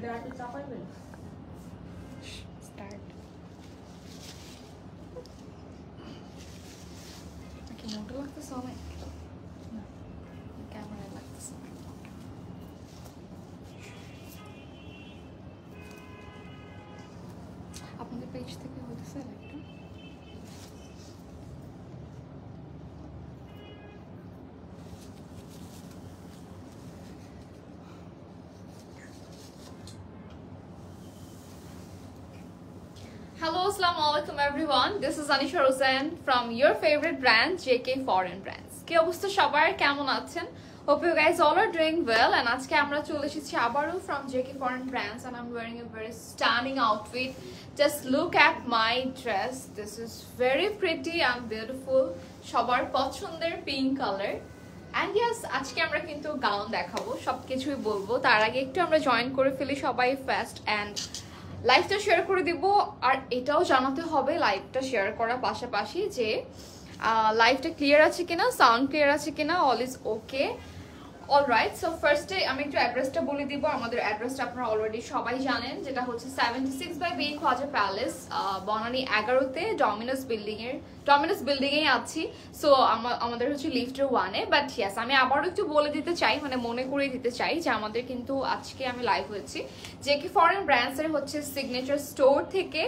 Start কি মোটা লাগতেছে অনেক ক্যামেরায় লাগতেছে আপনাদের পেজ থেকে হতেছে লাইকটা Hello, Assalamualaikum everyone. This is Anisha Rosen from your favorite brand, JK Foreign Brands. কি অবস্থা সবার কেমন আছেন? Hope you guys all are doing well. And আজকে আমরা চলে এসেছি আবারও from JK Foreign Brands, and I'm wearing a very stunning outfit. Just look at my dress. This is very pretty and beautiful. সবার পছন্দের pink color. And yes, আজকে আমরা কিন্তু গাউন দেখাবো, সবকিছুই বলবো। তার আগে একটু আমরা জয়েন করে ফেলি সবাই ফাস্ট and লাইভটা শেয়ার করে দিব। আর এটাও জানাতে হবে লাইভটা শেয়ার করার পাশাপাশি যে লাইভটা ক্লিয়ার আছে কিনা, সাউন্ড ক্লিয়ার আছে কিনা, all is okay. Alright, so ফার্স্টে আমি একটু অ্যাড্রেসটা বলে দিব। আমাদের অ্যাড্রেসটা আপনারা অলরেডি সবাই জানেন, যেটা হচ্ছে 76/B খোয়াজা প্যালেস, বনানী 11-তে ডমিনোস বিল্ডিংয়ে আছি। সো আমাদের হচ্ছে লিফটের 1-এ। বাট ইয়েস, আমি আবারও একটু বলে দিতে চাই, মানে মনে করিয়ে দিতে চাই যে আমাদের কিন্তু আজকে আমি লাইভ হয়েছি জেকে ফরেন ব্র্যান্ডসের হচ্ছে সিগনেচার স্টোর থেকে,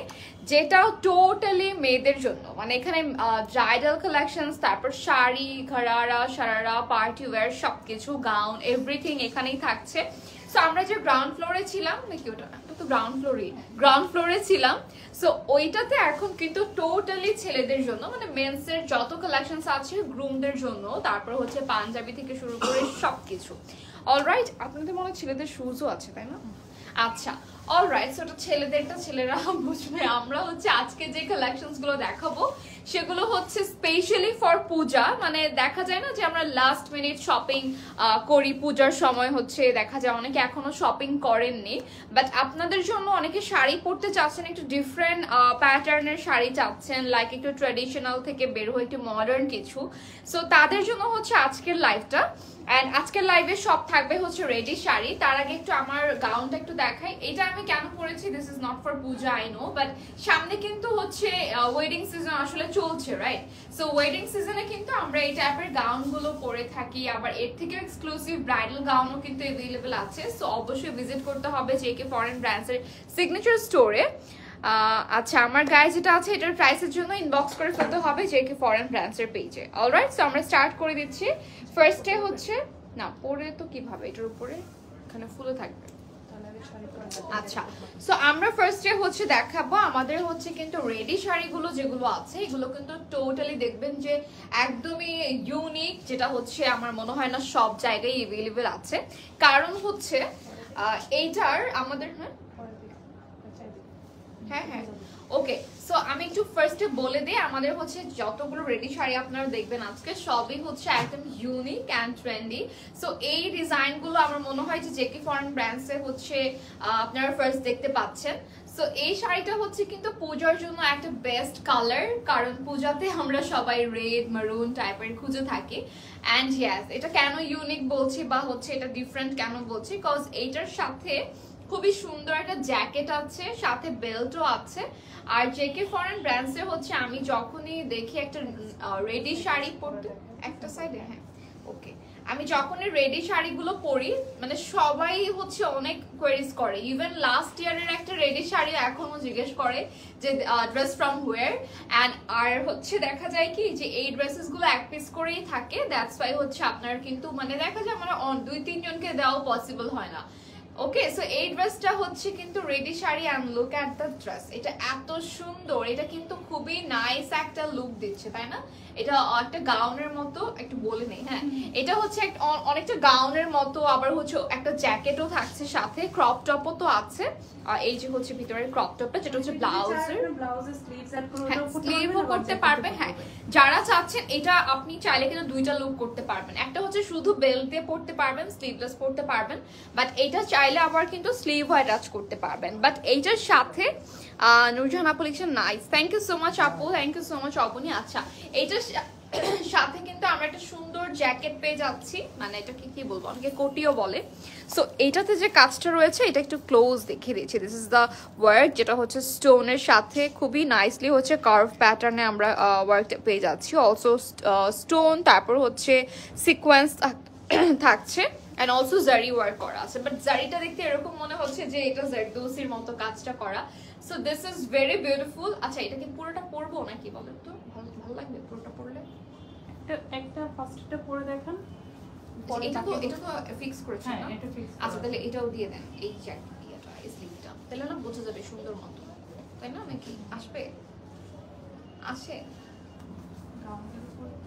যেটা টোটালি মেয়েদের জন্য। মানে এখানে ব্রাইডাল কালেকশনস, তারপর শাড়ি, ঘরারা, সারারা, পার্টি ওয়্যার, সবকিছু, গাউন, এভরিথিং এখানেই থাকছে। সো আমরা যে গ্রাউন্ড ফ্লোরে ছিলাম, নাকি ওটা তো গ্রাউন্ড ফ্লোরে ছিলাম। সো ওইটাতে এখন কিন্তু টোটালি ছেলেদের জন্য, মানে মেন্সের যত কালেকশনস আছে গ্রুমদের জন্য, তারপর হচ্ছে পাঞ্জাবি থেকে শুরু করে সবকিছু। অলরাইট, আপনাদের মনে হয় ছেলেদের শুজও আছে, তাই না? আচ্ছা, অলরাইট, সো ওটা ছেলেদেরটা ছেলেরা বুঝবে। আমরা হচ্ছে আজকে যে কালেকশনস গুলো দেখাবো সেগুলো হচ্ছে স্পেশালি ফর পূজা। মানে দেখা যায় না যে আমরা লাস্ট মিনিট শপিং করি পূজার সময়, হচ্ছে দেখা যায় অনেকে এখনো শপিং করেননি, বাট আপনাদের জন্য অনেকে শাড়ি পরতে চাচ্ছেন, একটু ডিফারেন্ট প্যাটার্নের শাড়ি চাচ্ছেন, লাইক একটু ট্র্যাডিশনাল থেকে বের হয়ে একটু মডার্ন কিছু। সো তাদের জন্য হচ্ছে আজকের লাইভটা। অ্যান্ড আজকের লাইভে সব থাকবে হচ্ছে রেডি শাড়ি। তার আগে একটু আমার গাউনটা একটু দেখাই। এটা আমি কেন পরেছি, this is not for Puja, I know, but সামনে কিন্তু হচ্ছে ওয়েডিং সিজন আসলে চলছে, রাইট? সো ওয়েডিং সিজনে কিন্তু আমরা এই টাইপের গাউনগুলো পরে থাকি। আবার এর থেকে এক্সক্লুসিভ ব্রাইডাল গাউনও কিন্তু অ্যাভেলেবেল আছে। সো অবশ্যই ভিজিট করতে হবে জেকে ফরেন ব্র্যান্ডসের সিগনেচার স্টোরে। আচ্ছা, আমার গায়ে যেটা আছে এটার প্রাইসের জন্য ইনবক্স করে ফেলতে হবে জেকে ফরেন ব্র্যান্ডসের পেজে। অলরাইট, সো আমরা স্টার্ট করে দিচ্ছি। ফার্স্টে হচ্ছে না পরে তো কিভাবে, এটার উপরে এখানে ফুলে থাকবে। আচ্ছা, সো আমরা ফার্স্টে হচ্ছে দেখাবো আমাদের হচ্ছে কিন্তু রেডি শাড়িগুলো যেগুলো আছে, এগুলো কিন্তু টোটালি দেখবেন যে একদমই ইউনিক, যেটা হচ্ছে আমার মনে হয় না সব জায়গায় অ্যাভেলেবেল আছে। কারণ হচ্ছে এইটার আমাদের হ্যাঁ ওকে। সো আমি একটু ফার্স্টে বলে দিই, আমাদের হচ্ছে যতগুলো রেডি শাড়ি আপনারা দেখবেন আজকে সবই হচ্ছে একদম ইউনিক অ্যান্ড ট্রেন্ডি। সো এই ডিজাইনগুলো আমার মনে হয় যে জেকে ফরেন ব্র্যান্ডসে হচ্ছে আপনারা ফার্স্ট দেখতে পাচ্ছেন। সো এই শাড়িটা হচ্ছে কিন্তু পূজার জন্য একটা বেস্ট কালার, কারণ পূজাতে আমরা সবাই রেড মারুন টাইপের খুঁজে থাকি। অ্যান্ড ইয়াস, এটা কেন ইউনিক বলছি বা হচ্ছে এটা ডিফারেন্ট কেন বলছি, বিকজ এইটার সাথে খুবই সুন্দর একটা জ্যাকেট আছে, সাথে বেল্টও আছে। আর জেকে ফরেন ব্র্যান্ডসে হচ্ছে আমি যখনই দেখি একটা রেডি শাড়ি পরতে, একটা সাইডে হ্যাঁ ওকে, আমি যখনই রেডি শাড়িগুলো পরি মানে সবাই হচ্ছে অনেক কোয়েরিজ করে। ইভেন লাস্ট ইয়ারের একটা রেডি শাড়ি এখনো জিজ্ঞেস করে যে ড্রেস ফ্রম হোয়ার। অ্যান্ড আর হচ্ছে দেখা যায় কি যে এই ড্রেসেস গুলো এক পিস করেই থাকে, দ্যাটস ওয়াই হচ্ছে আপনার কিন্তু মানে দেখা যায় মানে 2-3 জনকে দেওয়া পসিবল হয় না। ওকে, সো এই ড্রেসটা হচ্ছে কিন্তু ready sari. And look at the dress, এটা এত সুন্দর, এটা কিন্তু খুবই নাইস একটা লুক দিচ্ছে, তাই না? এটা একটা গাউনের মতো, একটু বলে নেই হ্যাঁ, এটা হচ্ছে অনেকটা গাউনের মতো, আবার হচ্ছে একটা জ্যাকেটও থাকছে সাথে, ক্রপ টপও তো আছে। এই যে হচ্ছে ভিতরের ক্রপ টপটা, যেটা হচ্ছে ব্লাউজের স্লিভও করতে পারবে। হ্যাঁ, যারা চাচ্ছেন এটা আপনি চাইলে কিন্তু দুইটা লুক করতে পারবেন, একটা হচ্ছে শুধু বেল্ট দিয়ে পরতে পারবেন, স্লিভলেস পরতে পারবেন, বাট এটা চাইলে আবার কিন্তু স্লিভ অ্যাটাচ করতে পারবেন। বাট এইটার সাথে নুরজাহান আপু লিখছেন nice, thank you so much আপু, থ্যাংক ইউ সো মাচ অপনি। আচ্ছা, এইটা সাথে কিন্তু আমরা একটা সুন্দর জ্যাকেট পেয়ে যাচ্ছি, মানে এটাকে কি বলবো, অনেকে কোটিও বলে। সো এটাতে যে কাজটা রয়েছে এটা একটু ক্লোজ দেখিয়ে দিচ্ছি। দিস ইজ দ্য ওয়ার্ক, যেটা হচ্ছে স্টোনের সাথে খুবই নাইসলি হচ্ছে কার্ভ প্যাটার্নে আমরা ওয়ার্কটা পেয়ে যাচ্ছি। অলসো স্টোন, তারপর হচ্ছে সিকোয়েন্স থাকছে, অ্যান্ড অলসো জারি ওয়ার্ক করা আছে। বাট জারিটা দেখতে এরকম মনে হচ্ছে যে এটা জারদৌসির মতো কাজটা করা। So this is very beautiful. আচ্ছা, এটা কি পুরোটা পরবো নাকি বলেন তো? ভালো লাগবে পুরোটা পরলে? একটা ফার্স্টটা পরে দেখান। এটা তো ফিক্স করেছেন না? হ্যাঁ, এটা ফিক্স। আচ্ছা, তাহলে এটাও দিয়ে দেন, এই জ্যাকেটটা, এই স্লিভটা, তাহলে না বোঝা যাবে সুন্দর মতো, তাই না? নাকি আসবে? আসে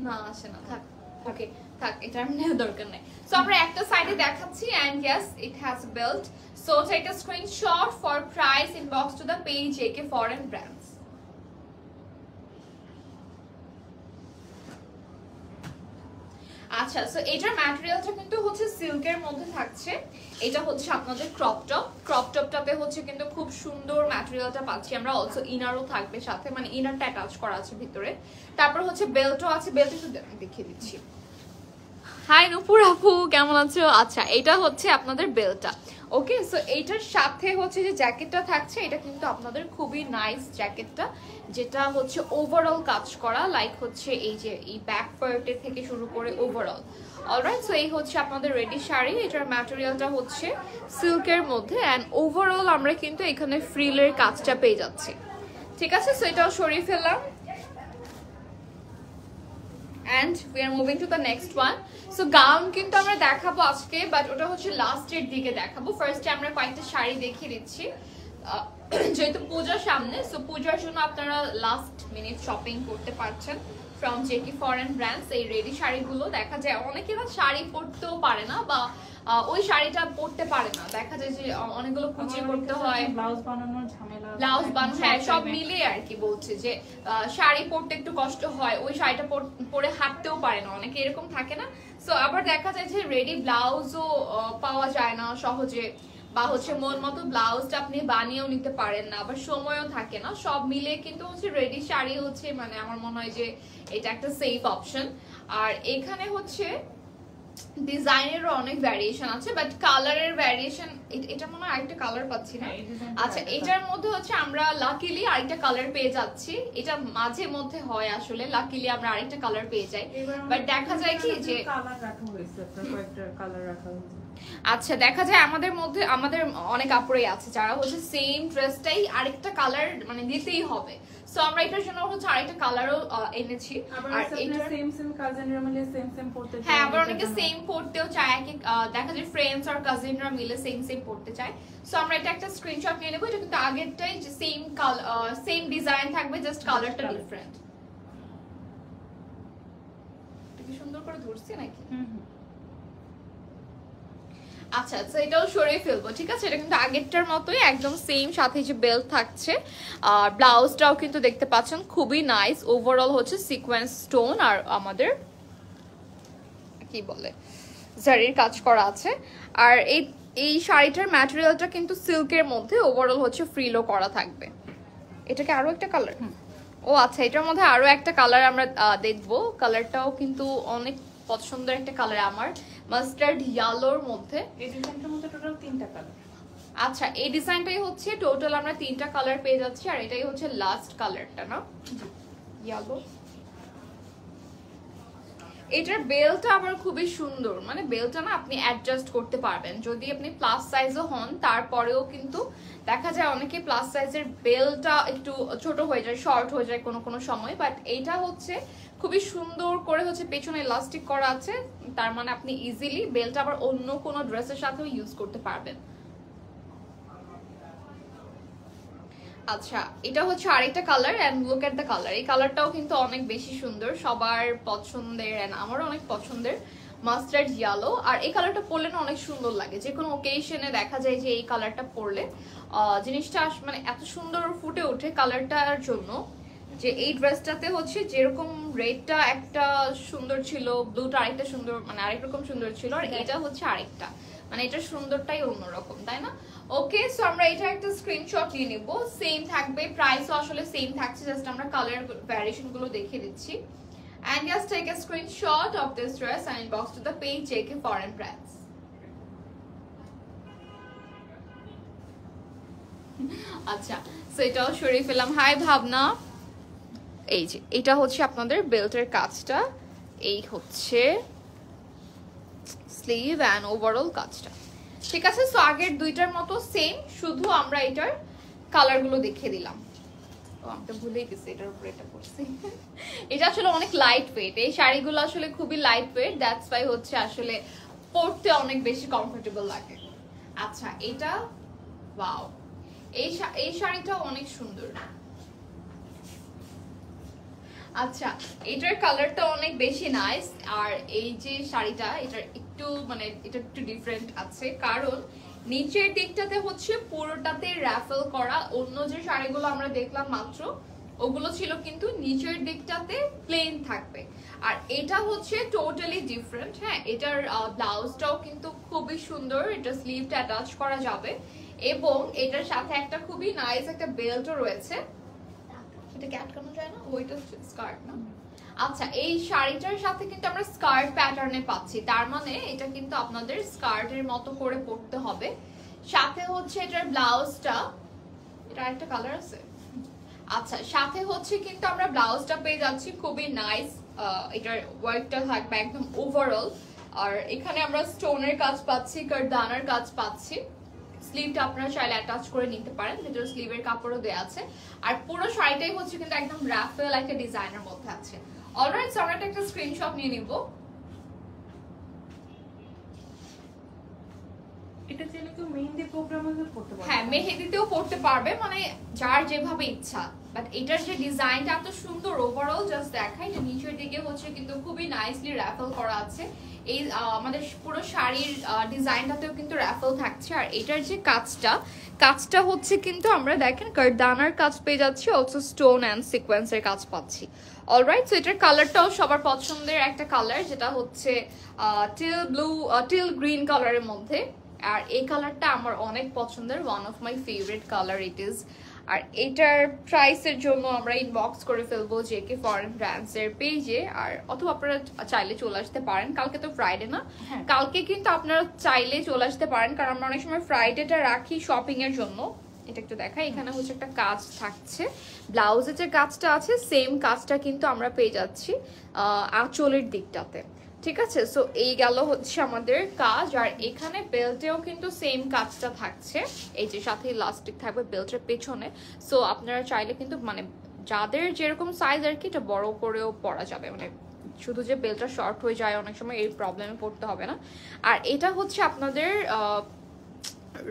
না? আসে না, থাক। ওকে, থাক, এটা আর নেওয়ার দরকার নাই। সো আমরা একটা সাইডে দেখাচ্ছি, and yes it has belt. So take a screenshot for price, inbox to the page JK Foreign Brands। আচ্ছা, সো এটার ম্যাটেরিয়ালটা কিন্তু হচ্ছে সিল্কের মধ্যে থাকছে। এটা হচ্ছে আপনাদের ক্রপ টপটাতে হচ্ছে কিন্তু খুব সুন্দর ম্যাটেরিয়ালটা পাচ্ছি আমরা। অলসো ইনারও থাকবে সাথে, মানে ইনারটা অ্যাটাচ করা আছে ভিতরে। তারপর হচ্ছে বেল্টও আছে, বেল্ট একটু দেখিয়ে দিচ্ছি। হাই নূপুর আপু, কেমন আছো? আচ্ছা, এটা হচ্ছে আপনাদের বেল্টটা। ওকে, সো এইটার সাথে হচ্ছে যে জ্যাকেটটা থাকছে, এটা কিন্তু আপনাদের খুবই নাইস জ্যাকেটটা, যেটা হচ্ছে ওভারঅল কাজ করা, লাইক হচ্ছে এই যে এই ব্যাক পার্টে থেকে শুরু করে ওভারঅল। অলরাইট, সো এই হচ্ছে আপনাদের রেডি শাড়ি। এটার ম্যাটেরিয়ালটা হচ্ছে সিল্কের মধ্যে, অ্যান্ড ওভারঅল আমরা কিন্তু এখানে ফ্রিলের কাজটা পেয়ে যাচ্ছি। ঠিক আছে, সো এটাও সরিয়ে ফেললাম। And we are moving to the next one. So gown কিন্তু আমরা দেখাবো আজকে, বাট ওটা হচ্ছে লাস্টের দিকে দেখাবো। ফার্স্টে আমরা কয়েকটা শাড়ি দেখিয়ে দিচ্ছি, যেহেতু পূজার সামনে। সো পূজার জন্য আপনারা লাস্ট মিনিট শপিং করতে পারছেন ফ্রম JK Foreign Brands। এই রেডি শাড়িগুলো দেখা যায় অনেকে না শাড়ি পরতেও পারে না, বা ওই শাড়িটা পরতে পারে না, দেখা যায় যে অনেকগুলো কুচি করতে হয়, ব্লাউজ বানানোর ঝামেলা, ব্লাউজ বানানো, হ্যাঁ সব মিলিয়ে আর কি বলছে যে শাড়ি পরতে একটু কষ্ট হয়, ওই শাড়িটা পরে হাঁটতেও পারে না, অনেকে এরকম থাকে না। সো আবার দেখা যায় যে রেডি ব্লাউজও পাওয়া যায় না সহজে, বা হচ্ছে মন মতো ব্লাউজটা আপনি বানিয়েও নিতে পারেন না, আবার সময়ও থাকে না। সব মিলে কিন্তু হচ্ছে রেডি শাড়ি হচ্ছে, মানে আমার মনে হয় যে এটা একটা সেফ অপশন। আর এখানে হচ্ছে ডিজাইনেরও অনেক ভ্যারিয়েশন আছে, বাট কালারের ভ্যারিয়েশন, এটা মনে হয় আরেকটা কালার পাচ্ছি না। আচ্ছা, এটার মধ্যে হচ্ছে আমরা লাকিলি আরেকটা কালার পেয়ে যাচ্ছি। এটা মাঝে মধ্যে হয় আসলে, লাকিলি আমরা আরেকটা কালার পেয়ে যাই, বাট দেখা যায় কি যে কালার রাখা হয়েছে, কয়েকটা কালার রাখা হয়েছে। আচ্ছা, দেখা যায় আমাদের অনেক আপুরাই আছে যারা হচ্ছে সেম ড্রেসটাই আরেকটা কালার মানে দিতেই হবে। সো আমরা এটার জন্য হচ্ছে আরেকটা কালারও এনেছি। আর এটা সেম কাজিনরা মিলে সেম পড়তে চায়, হ্যাঁ, আবার অনেকে সেম পড়তেও চায়, দেখা যায় ফ্রেন্ডস আর কাজিনরা মিলে সেম পড়তে চায়। সো আমরা এটা একটা স্ক্রিনশট নিয়ে নেব। এটা কিন্তু আগেরটাই যে সেম ডিজাইন থাকবে, জাস্ট কালারটা ডিফারেন্ট। কি সুন্দর করে ধরছি নাকি? আচ্ছা, তো এটাও সরিয়ে ফেলবো, ঠিক আছে? এটা কিন্তু আগেরটার মতোই একদম সেম, সাথে যে বেল্ট থাকছে, আর ব্লাউজটাও কিন্তু দেখতে পাচ্ছেন খুবই নাইস। ওভারঅল হচ্ছে সিকোয়েন্স স্টোন আর আমাদের কি বলে জারির কাজ করা আছে। আর এই শাড়িটার ম্যাটেরিয়ালটা কিন্তু সিল্কের মধ্যে, ওভারঅল হচ্ছে ফ্রিলও করা থাকবে। এটাকে আরো একটা কালার, ও আচ্ছা, এটার মধ্যে আরো একটা কালার আমরা দেখবো। কালারটাও কিন্তু অনেক পছন্দের একটা কালার আমার, মাস্টার্ড ইয়েলোর মধ্যে। এই ডিজাইনটার মধ্যে টোটাল 3টা কালার। আচ্ছা, এই ডিজাইনটাই হচ্ছে টোটাল আমরা 3টা কালার পেয়ে যাচ্ছি, আর এটাই হচ্ছে লাস্ট কালারটা না, ইয়েলো। এটার বেলটা আবার খুবই সুন্দর, মানে বেলটা না আপনি অ্যাডজাস্ট করতে পারবেন, যদি আপনি প্লাস সাইজও হন তারপরেও কিন্তু দেখা যায় অনেকে প্লাস সাইজের বেলটা একটু ছোট হয়ে যায়, শর্ট হয়ে যায় কোনো সময়, বাট এইটা হচ্ছে খুবই সুন্দর করে হচ্ছে পেছনে ইলাস্টিক করা আছে, তার মানে আপনি ইজিলি বেলটা আবার অন্য কোনো ড্রেসের সাথেও ইউজ করতে পারবেন। আচ্ছা, এটা হচ্ছে আরেকটা colour, and look at the colour. এই কালারটাও কিন্তু অনেক বেশি সুন্দর, সবার পছন্দের, এন্ড আমারও অনেক পছন্দের, মাস্টার্ড ইয়েলো। আর এই কালারটা পরলে না অনেক সুন্দর লাগে, যে কোনো ওকেশনে দেখা যায় যে এই কালারটা পরলে জিনিসটা মানে এত সুন্দর ফুটে ওঠে কালারটার জন্য, যে এই ড্রেসটাতে হচ্ছে যেরকম রেডটা একটা সুন্দর ছিল, ব্লুটা আরেকটা সুন্দর, মানে আরেক রকম সুন্দর ছিল, আর এটা হচ্ছে আরেকটা, মানে এটার সুন্দরটাই অন্যরকম, তাই না? ওকে, সো আমরা এটা একটা স্ক্রিনশট নিয়ে নিব। সেম থাকবে, প্রাইসও আসলে সেম থাকছে, জাস্ট আমরা কালার ভ্যারিয়েশন গুলো দেখিয়ে দিচ্ছি। and just take a screenshot of this dress and inbox to the page JK Foreign Brands. আচ্ছা, সো এটাও সরিয়ে ফেললাম। হাই ভাবনা, এই যে এটা হচ্ছে আপনাদের বেল্টের কাজটা, এই হচ্ছে স্লিভ অ্যান্ড ওভারঅল কাজটা। ঠিক আছে, সো আগের দুইটার মতো সেম, শুধু আমরা এটার কালারগুলো দেখিয়ে দিলাম। আমি তো ভুলেই গেছি এটার উপরে এটা পড়ছি। এটা আসলে অনেক লাইট ওয়েট, এই শাড়িগুলো আসলে খুবই লাইট ওয়েট, দ্যাটস ওয়াই হচ্ছে আসলে পরতে অনেক বেশি কমফোর্টেবল লাগে। আচ্ছা, এটা ওয়াও, এই শাড়িটা অনেক সুন্দর। আচ্ছা, এটার কালারটা অনেক বেশি নাইস। আর এই যে শাড়িটা, এটার একটু মানে এটা একটু ডিফারেন্ট আছে, কারণ নিচের দিকটাতে হচ্ছে পুরোটাতে র্যাফেল করা। অন্য যে শাড়িগুলো আমরা দেখলাম মাত্র, ওগুলো ছিল কিন্তু নিচের দিকটাতে প্লেন থাকবে, আর এটা হচ্ছে টোটালি ডিফারেন্ট। হ্যাঁ, এটার ব্লাউজটাও কিন্তু খুবই সুন্দর, এটা স্লিভটা অ্যাটাচ করা যাবে, এবং এটার সাথে একটা খুবই নাইস একটা বেল্টও রয়েছে। এটা কি আটকানো যায় না? ওইটা স্কার্ট না? আচ্ছা, এই শাড়িটার সাথে কিন্তু আমরা স্কার্ট প্যাটার্নে পাচ্ছি, তার মানে এটা কিন্তু আপনাদের স্কার্টের মতো করে পরতে হবে। সাথে হচ্ছে এটার ব্লাউজটা, এটা একটা কালার আছে। আচ্ছা, সাথে হচ্ছে কিন্তু আমরা ব্লাউজটা পেয়ে যাচ্ছি খুবই নাইস, এটার ওয়ার্কটা থাকবে একদম ওভারঅল। আর এখানে আমরা স্টোনের কাজ পাচ্ছি, কারদানার কাজ পাচ্ছি। স্লিভটা আপনারা চাইলে অ্যাটাচ করে নিতে পারেন, ভিতরে স্লিভের কাপড়ও দেওয়া আছে। আর পুরো শাড়িটাই হচ্ছে কিন্তু একদম রাফেল একটা ডিজাইনের মধ্যে আছে। অলরাইট, সো আমরা একটা স্ক্রিনশট নিয়ে নিব। এটা চাইলে কেউ মেহেন্দি প্রোগ্রামে পড়তে পারবে। হ্যাঁ, মেহেদিতেও পড়তে পারবে, মানে যার যেভাবে ইচ্ছা। বাট এটার যে ডিজাইনটা এত সুন্দর, ওভারঅল জাস্ট দেখাই যে নিচের দিকে হচ্ছে কিন্তু খুবই নাইসলি র্যাফেল করা আছে। এই আমাদের পুরো শাড়ির ডিজাইনটাতেও কিন্তু র্যাফেল থাকছে। আর এটার যে কাজটা হচ্ছে কিন্তু আমরা দেখেন কারদানার কাজ পেয়ে যাচ্ছি, অলসো স্টোন অ্যান্ড সিকোয়েন্সের কাজ পাচ্ছি। অলরাইট, সো এটার কালারটাও সবার পছন্দের একটা কালার, যেটা হচ্ছে টিল গ্রিন কালারের মধ্যে। আর এই কালারটা আমার অনেক পছন্দের, one of my favourite colour it is. আর এটার প্রাইসের জন্য আমরা ইনবক্স করে ফেলবো জেকে ফরেন ব্র্যান্ডস এর পেজে, আর অথবা আপনারা চাইলে চলে আসতে পারেন। কালকে তো ফ্রাইডে না, কালকে কিন্তু আপনারা চাইলে চলে আসতে পারেন, কারণ আমরা অনেক সময় ফ্রাইডেটা রাখি শপিং এর জন্য। এটা একটু দেখাই, এখানে হচ্ছে একটা কাজ থাকছে, ব্লাউজের যে কাজটা আছে সেম কাজটা কিন্তু আমরা পেয়ে যাচ্ছি আঁচলের দিকটাতে। ঠিক আছে, সো এই গেল হচ্ছে আমাদের কাজ। আর এখানে বেল্টেও কিন্তু সেম কাজটা থাকছে, এই যে সাথে ইলাস্টিক থাকবে বেল্টের পেছনে। সো আপনারা চাইলে কিন্তু মানে যাদের যেরকম সাইজ আর কি, এটা বড় করেও পরা যাবে, মানে শুধু যে বেল্টটা শর্ট হয়ে যায় অনেক সময়, এই প্রবলেমে পড়তে হবে না। আর এটা হচ্ছে আপনাদের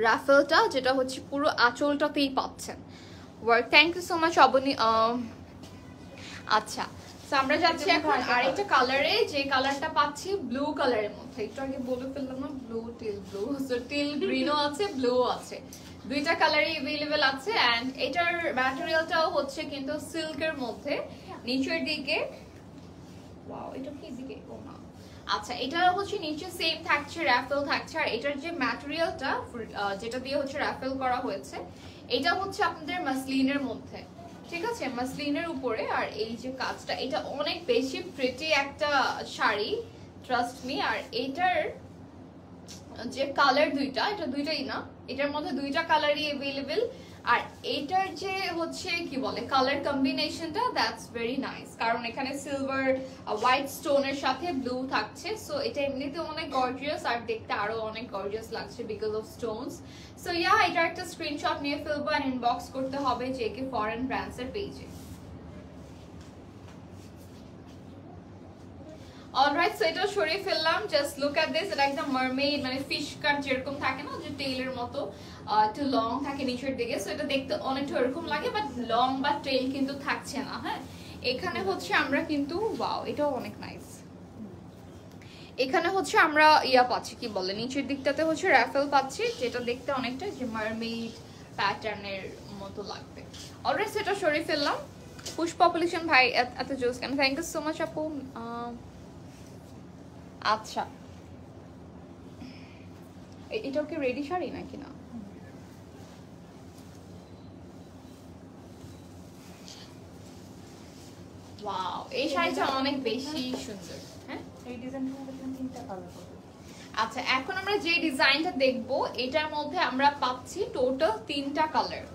রাফেলটা, যেটা হচ্ছে পুরো আঁচলটাতেই পাচ্ছেন work. Thank you so much Abani. আচ্ছা, আমরা যাচ্ছি এখন আরেকটা কালারে, যে কালারটা পাচ্ছি ব্লু কালারের মধ্যে। একটু আগে বলে ফেললাম না, blue teal blue, so teal গ্রিনও আছে, ব্লুও আছে, দুইটা কালারই अवेलेबल আছে। এন্ড এটার ম্যাটেরিয়ালটাও হচ্ছে কিন্তু সিল্কের মধ্যে, নিচের দিকে ওয়াও, এটা কি দিকে ও না। আচ্ছা, এটা হচ্ছে নিচে সেম থাকছে, রাফেল থাকছে। আর এটার যে ম্যাটেরিয়ালটা যেটা দিয়ে হচ্ছে রাফেল করা হয়েছে, এটা হচ্ছে আপনাদের মাসলিনের মধ্যে। ঠিক আছে, মাসলিনের উপরে। আর এই যে কাজটা, এটা অনেক বেশি প্রিটি একটা শাড়ি, ট্রাস্ট মি। আর এইটার যে কালার দুইটা, এটা দুইটাই না, এটার মধ্যে দুইটা কালারই अवेलेबल। আর এইটার যে হচ্ছে কি বলে কালার কম্বিনেশনটা, দ্যাটস ভেরি নাইস, কারণ এখানে সিলভার হোয়াইট স্টোনের সাথে ব্লু থাকছে। সো এটা এমনিতে অনেক গর্জিয়াস, আর দেখতে আরো অনেক গর্জিয়াস লাগছে because of Stones. So yeah, এটা একটা স্ক্রিনশট নিয়ে ফেলবো আর ইনবক্স করতে হবে জেকে ফরেন ব্র্যান্ডস এর পেজে। অলরাইট, সো এটা সরিয়ে ফেললাম। জাস্ট লুক এট দিস, এটা একদম মারমেড মানে ফিশ কাট যেরকম থাকে না, যে টেইলের মতো একটু লং থাকে নিচের দিকে। সো এটা দেখতে অনেকটা এরকম লাগে, বাট লং বা টেইল কিন্তু থাকছে না। হ্যাঁ, এখানে হচ্ছে আমরা কিন্তু ওয়াও, এটাও অনেক নাইস। এখানে হচ্ছে আমরা ইয়া পাচ্ছি, কি বলে নিচের দিকটাতে হচ্ছে রাফেল পাচ্ছি, যেটা দেখতে অনেকটা যে মারমেড প্যাটার্নের মতো লাগবে। অলরাইট, সেটা সরিয়ে ফেললাম। পুশ পপুলেশন ভাই এত জোস কেন, থ্যাংক ইউ সো মাচ আপু। আচ্ছা, এটাও কি রেডি শাড়ি নাকি না? ওয়াও, এই শাড়িটা অনেক বেশি সুন্দর। হ্যাঁ, এই ডিজাইনটার মধ্যে তিনটা কালার পাবে। আচ্ছা, এখন আমরা যে ডিজাইনটা দেখবো এটার মধ্যে আমরা পাচ্ছি টোটাল 3টা কালার।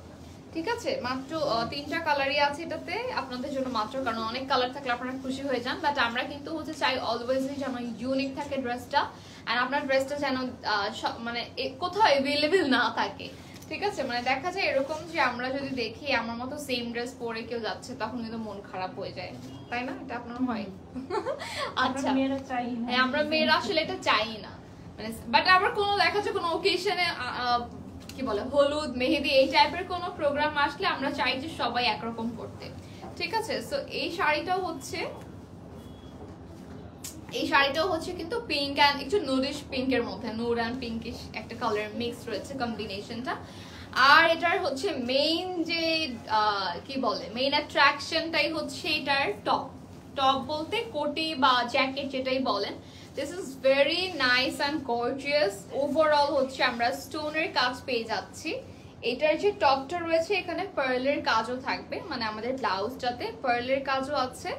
ঠিক আছে, মাত্র 3টা কালারই আছে এটাতে আপনাদের জন্য মাত্র, কারণ অনেক কালার থাকলে আপনারা খুশি হয়ে যান। বাট আমরা কিন্তু হচ্ছে চাই অলওয়েজই যেন ইউনিক থাকে ড্রেসটা, আর আপনার ড্রেসটা যেন মানে কোথাও অ্যাভেলেবেল না থাকে। ঠিক আছে, মানে দেখা যায় এরকম যে আমরা যদি দেখি আমার মতো সেম ড্রেস পরে কেউ যাচ্ছে তখন কিন্তু মন খারাপ হয়ে যায়, তাই না? এটা আপনার হয়? আচ্ছা, মেয়েরা চাই না, হ্যাঁ, আমরা মেয়েরা আসলে এটা চাই না, মানে বাট আবার কোনো দেখা যায় কোনো ওকেশনে কি বলে হলুদ মেহেদি এই টাইপের কোনো প্রোগ্রাম আসলে আমরা চাই যে সবাই একরকম করতে। ঠিক আছে, সো এই শাড়িটাও হচ্ছে কিন্তু পিঙ্ক অ্যান্ড একটু নুডিশ পিঙ্কের মধ্যে, নুড অ্যান্ড পিঙ্কিশ একটা কালার মিক্স রয়েছে কম্বিনেশনটা। আর এটার হচ্ছে মেইন যে কি বলে মেইন অ্যাট্রাকশনটাই হচ্ছে এটার টপ বলতে কোটি বা জ্যাকেট যেটাই বলেন। This is very nice and gorgeous. Overall হচ্ছে আমরা স্টোনের কাজ পেয়ে যাচ্ছি। এটার যে টপটা রয়েছে এখানে পার্লের কাজও থাকবে, মানে আমাদের ব্লাউজটাতে পার্লের কাজও আছে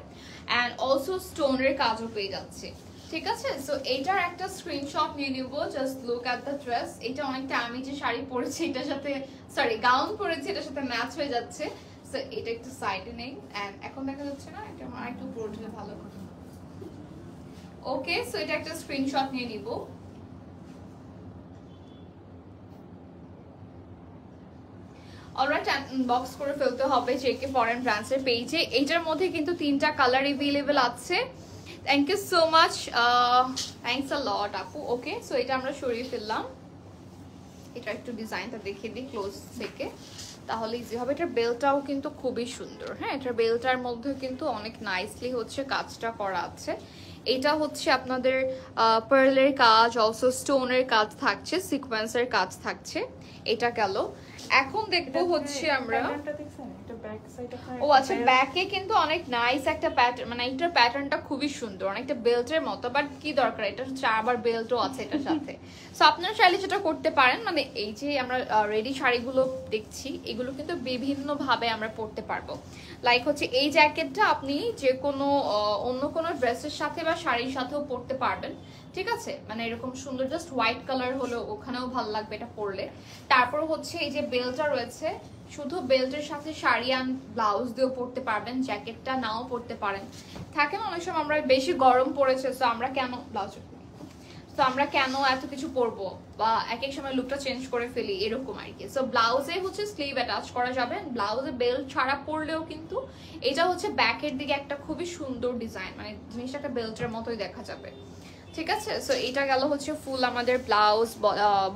অ্যান্ড অলসো স্টোনের কাজও পেয়ে যাচ্ছে। ঠিক আছে, সো এইটার একটা স্ক্রিনশট নিয়ে নিব। Just look at the dress. এটা অনেকটা আমি যে শাড়ি পরেছি এটার সাথে, সরি গাউন পরেছি এটার সাথে ম্যাচ হয়ে যাচ্ছে। সো এটা একটু সাইডে নেই, অ্যান্ড এখন দেখা যাচ্ছে না, এটা আমার একটু পুরো ভালো। ওকে, সো এটা একটা স্ক্রিনশট নিয়ে নিব। অলরাইট, ইনবক্স করে ফেলতে হবে জেকে ফরেন ব্রান্ডসের পেজে। এইটার মধ্যে কিন্তু 3টা কালার अवेलेबल আছে। Thank you so much, thanks a lot আপু। ওকে, সো এটা আমরা সরিয়ে ফেললাম। এটা একটু ডিজাইনটা দেখিয়ে দিই ক্লোজ থেকে, তাহলে ইজি হবে। এটার বেলটাও কিন্তু খুবই সুন্দর। হ্যাঁ, এটার বেলটার মধ্যে কিন্তু অনেক নাইসলি হচ্ছে কাজটা করা আছে। এটা হচ্ছে আপনাদের পার্লের কাজ, অলসো স্টোনের কাজ থাকছে, সিকোয়েন্সের কাজ থাকছে। এটা গেল। এখন দেখবো হচ্ছে আমরা, ও আচ্ছা, ব্যাকে কিন্তু অনেক নাইস একটা প্যাটার্ন, মানে এইটার প্যাটার্নটা খুবই সুন্দর, অনেকটা বেল্টের মতো। বাট কি দরকার, এটা হচ্ছে আবার বেল্টও আছে এটার সাথে। সো আপনারা চাইলে যেটা করতে পারেন, মানে এই যে আমরা রেডি শাড়িগুলো দেখছি এগুলো কিন্তু বিভিন্ন ভাবে আমরা পরতে পারবো। লাইক হচ্ছে এই জ্যাকেটটা আপনি যে কোনো অন্য কোনো ড্রেসের সাথে বা শাড়ির সাথেও পরতে পারবেন। ঠিক আছে, মানে এরকম সুন্দর জাস্ট হোয়াইট কালার হলো ওখানেও ভালো লাগবে এটা পরলে। তারপর হচ্ছে এই যে বেল্টটা রয়েছে, শুধু বেল্টের সাথে শাড়ি অ্যান্ড ব্লাউজ দিয়েও পরতে পারবেন, জ্যাকেটটা নাও পরতে পারেন। থাকে না অনেক সময় আমরা বেশি গরম পড়েছে, তো আমরা কেন এত কিছু পরবো, বা এক এক সময় লুকটা চেঞ্জ করে ফেলি এরকম আর কি। সো ব্লাউজে হচ্ছে স্লিভ অ্যাটাচ করা যাবে, ব্লাউজে বেল্ট ছাড়া পরলেও কিন্তু এটা হচ্ছে ব্যাকের দিকে একটা খুবই সুন্দর ডিজাইন, মানে জিনিসটা একটা বেল্টের মতোই দেখা যাবে। ঠিক আছে, সো এটা গেল হচ্ছে ফুল আমাদের ব্লাউজ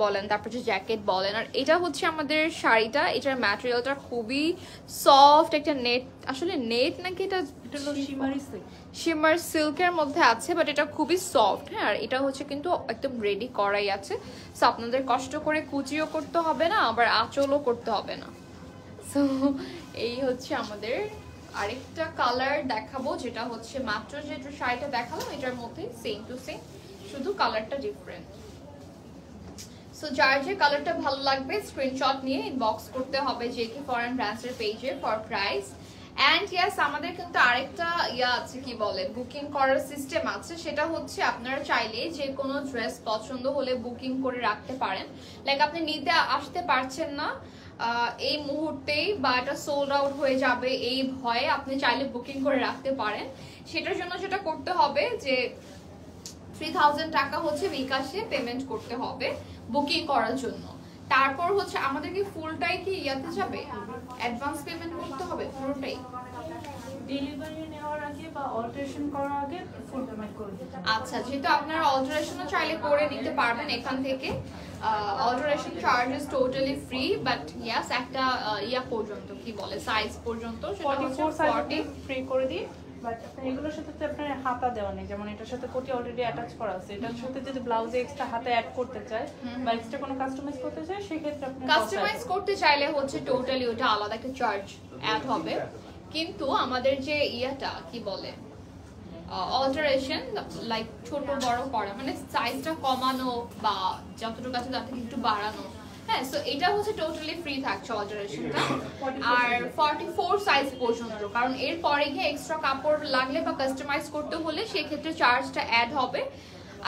বলেন, তারপর যে জ্যাকেট বলেন। আর এটা হচ্ছে আমাদের শাড়িটা, এটার ম্যাটেরিয়ালটা খুবই সফট, একটা নেট, আসলে নেট নাকি এটা শিমার সিল্কের মধ্যে আছে, বাট এটা খুবই সফট। হ্যাঁ, আর এটা হচ্ছে কিন্তু একদম রেডি করাই আছে। সো আপনাদের কষ্ট করে কুচিও করতে হবে না, আবার আঁচলও করতে হবে না। সো এই হচ্ছে আমাদের আরেকটা কালার দেখাবো, যেটা হচ্ছে মাত্র যে শাড়িটা দেখালাম এটার মধ্যে সেম টু সেম, শুধু কালারটা ডিফারেন্ট। সো যার যে কালারটা ভালো লাগবে স্ক্রিনশট নিয়ে ইনবক্স করতে হবে জেকে ফরেন ব্রান্ডসের পেজে ফর প্রাইস। অ্যান্ড ইয়াস, আমাদের কিন্তু আরেকটা আছে, কি বলে বুকিং করার সিস্টেম আছে। সেটা হচ্ছে আপনারা চাইলে যে কোনো ড্রেস পছন্দ হলে বুকিং করে রাখতে পারেন। লাইক আপনি নিতে আসতে পারছেন না এই মুহূর্তেই, বা এটা সোল্ড আউট হয়ে যাবে এই ভয়ে, আপনি চাইলে বুকিং করে রাখতে পারেন। সেটার জন্য যেটা করতে হবে যে 3000 টাকা হচ্ছে বিকাশে পেমেন্ট করতে হবে বুকিং করার জন্য। তারপর হচ্ছে আমাদের কি ফুলটাই কি ইয়াতে যাবে, অ্যাডভান্স পেমেন্ট করতে হবে পুরোটাই? ডেলিভারি নেওয়ার আগে বা অল্টারেশন করার আগে ফুল পেমেন্ট করে দিতে হবে। আচ্ছা, যেহেতু আপনারা অল্টারেশনও চাইলে করে নিতে পারবেন এখান থেকে, alteration charge is totally free, but ইয়াস একটা ইয়া পর্যন্ত, কি বলে সাইজ পর্যন্ত, সেটা হচ্ছে 40 ফ্রি করে দিই। বাট এগুলোর সাথে তো আপনার হাতা দেওয়া নেই, যেমন এটার সাথে কোটি অলরেডি অ্যাটাচ করা আছে। এটার সাথে যদি ব্লাউজে এক্সট্রা হাতা অ্যাড করতে চায় বা এক্সট্রা কোনো কাস্টমাইজ করতে চায়, সেই ক্ষেত্রে আপনি কাস্টমাইজ করতে চাইলে হচ্ছে টোটালি ওটা আলাদা একটা চার্জ অ্যাড হবে। কিন্তু আমাদের যে ইয়াটা কি বলে অল্টারেশন, লাইক ছোট বড় করা, মানে সাইজটা কমানো বা যতটুকু আছে তার থেকে একটু বাড়ানো, হ্যাঁ, সো এটা হচ্ছে টোটালি ফ্রি থাকছে অল্টারেশনটা। আর 44 সাইজ পর্যন্ত, কারণ এর পরে গিয়ে এক্সট্রা কাপড় লাগলে বা কাস্টমাইজ করতে হলে সেই ক্ষেত্রে চার্জটা অ্যাড হবে।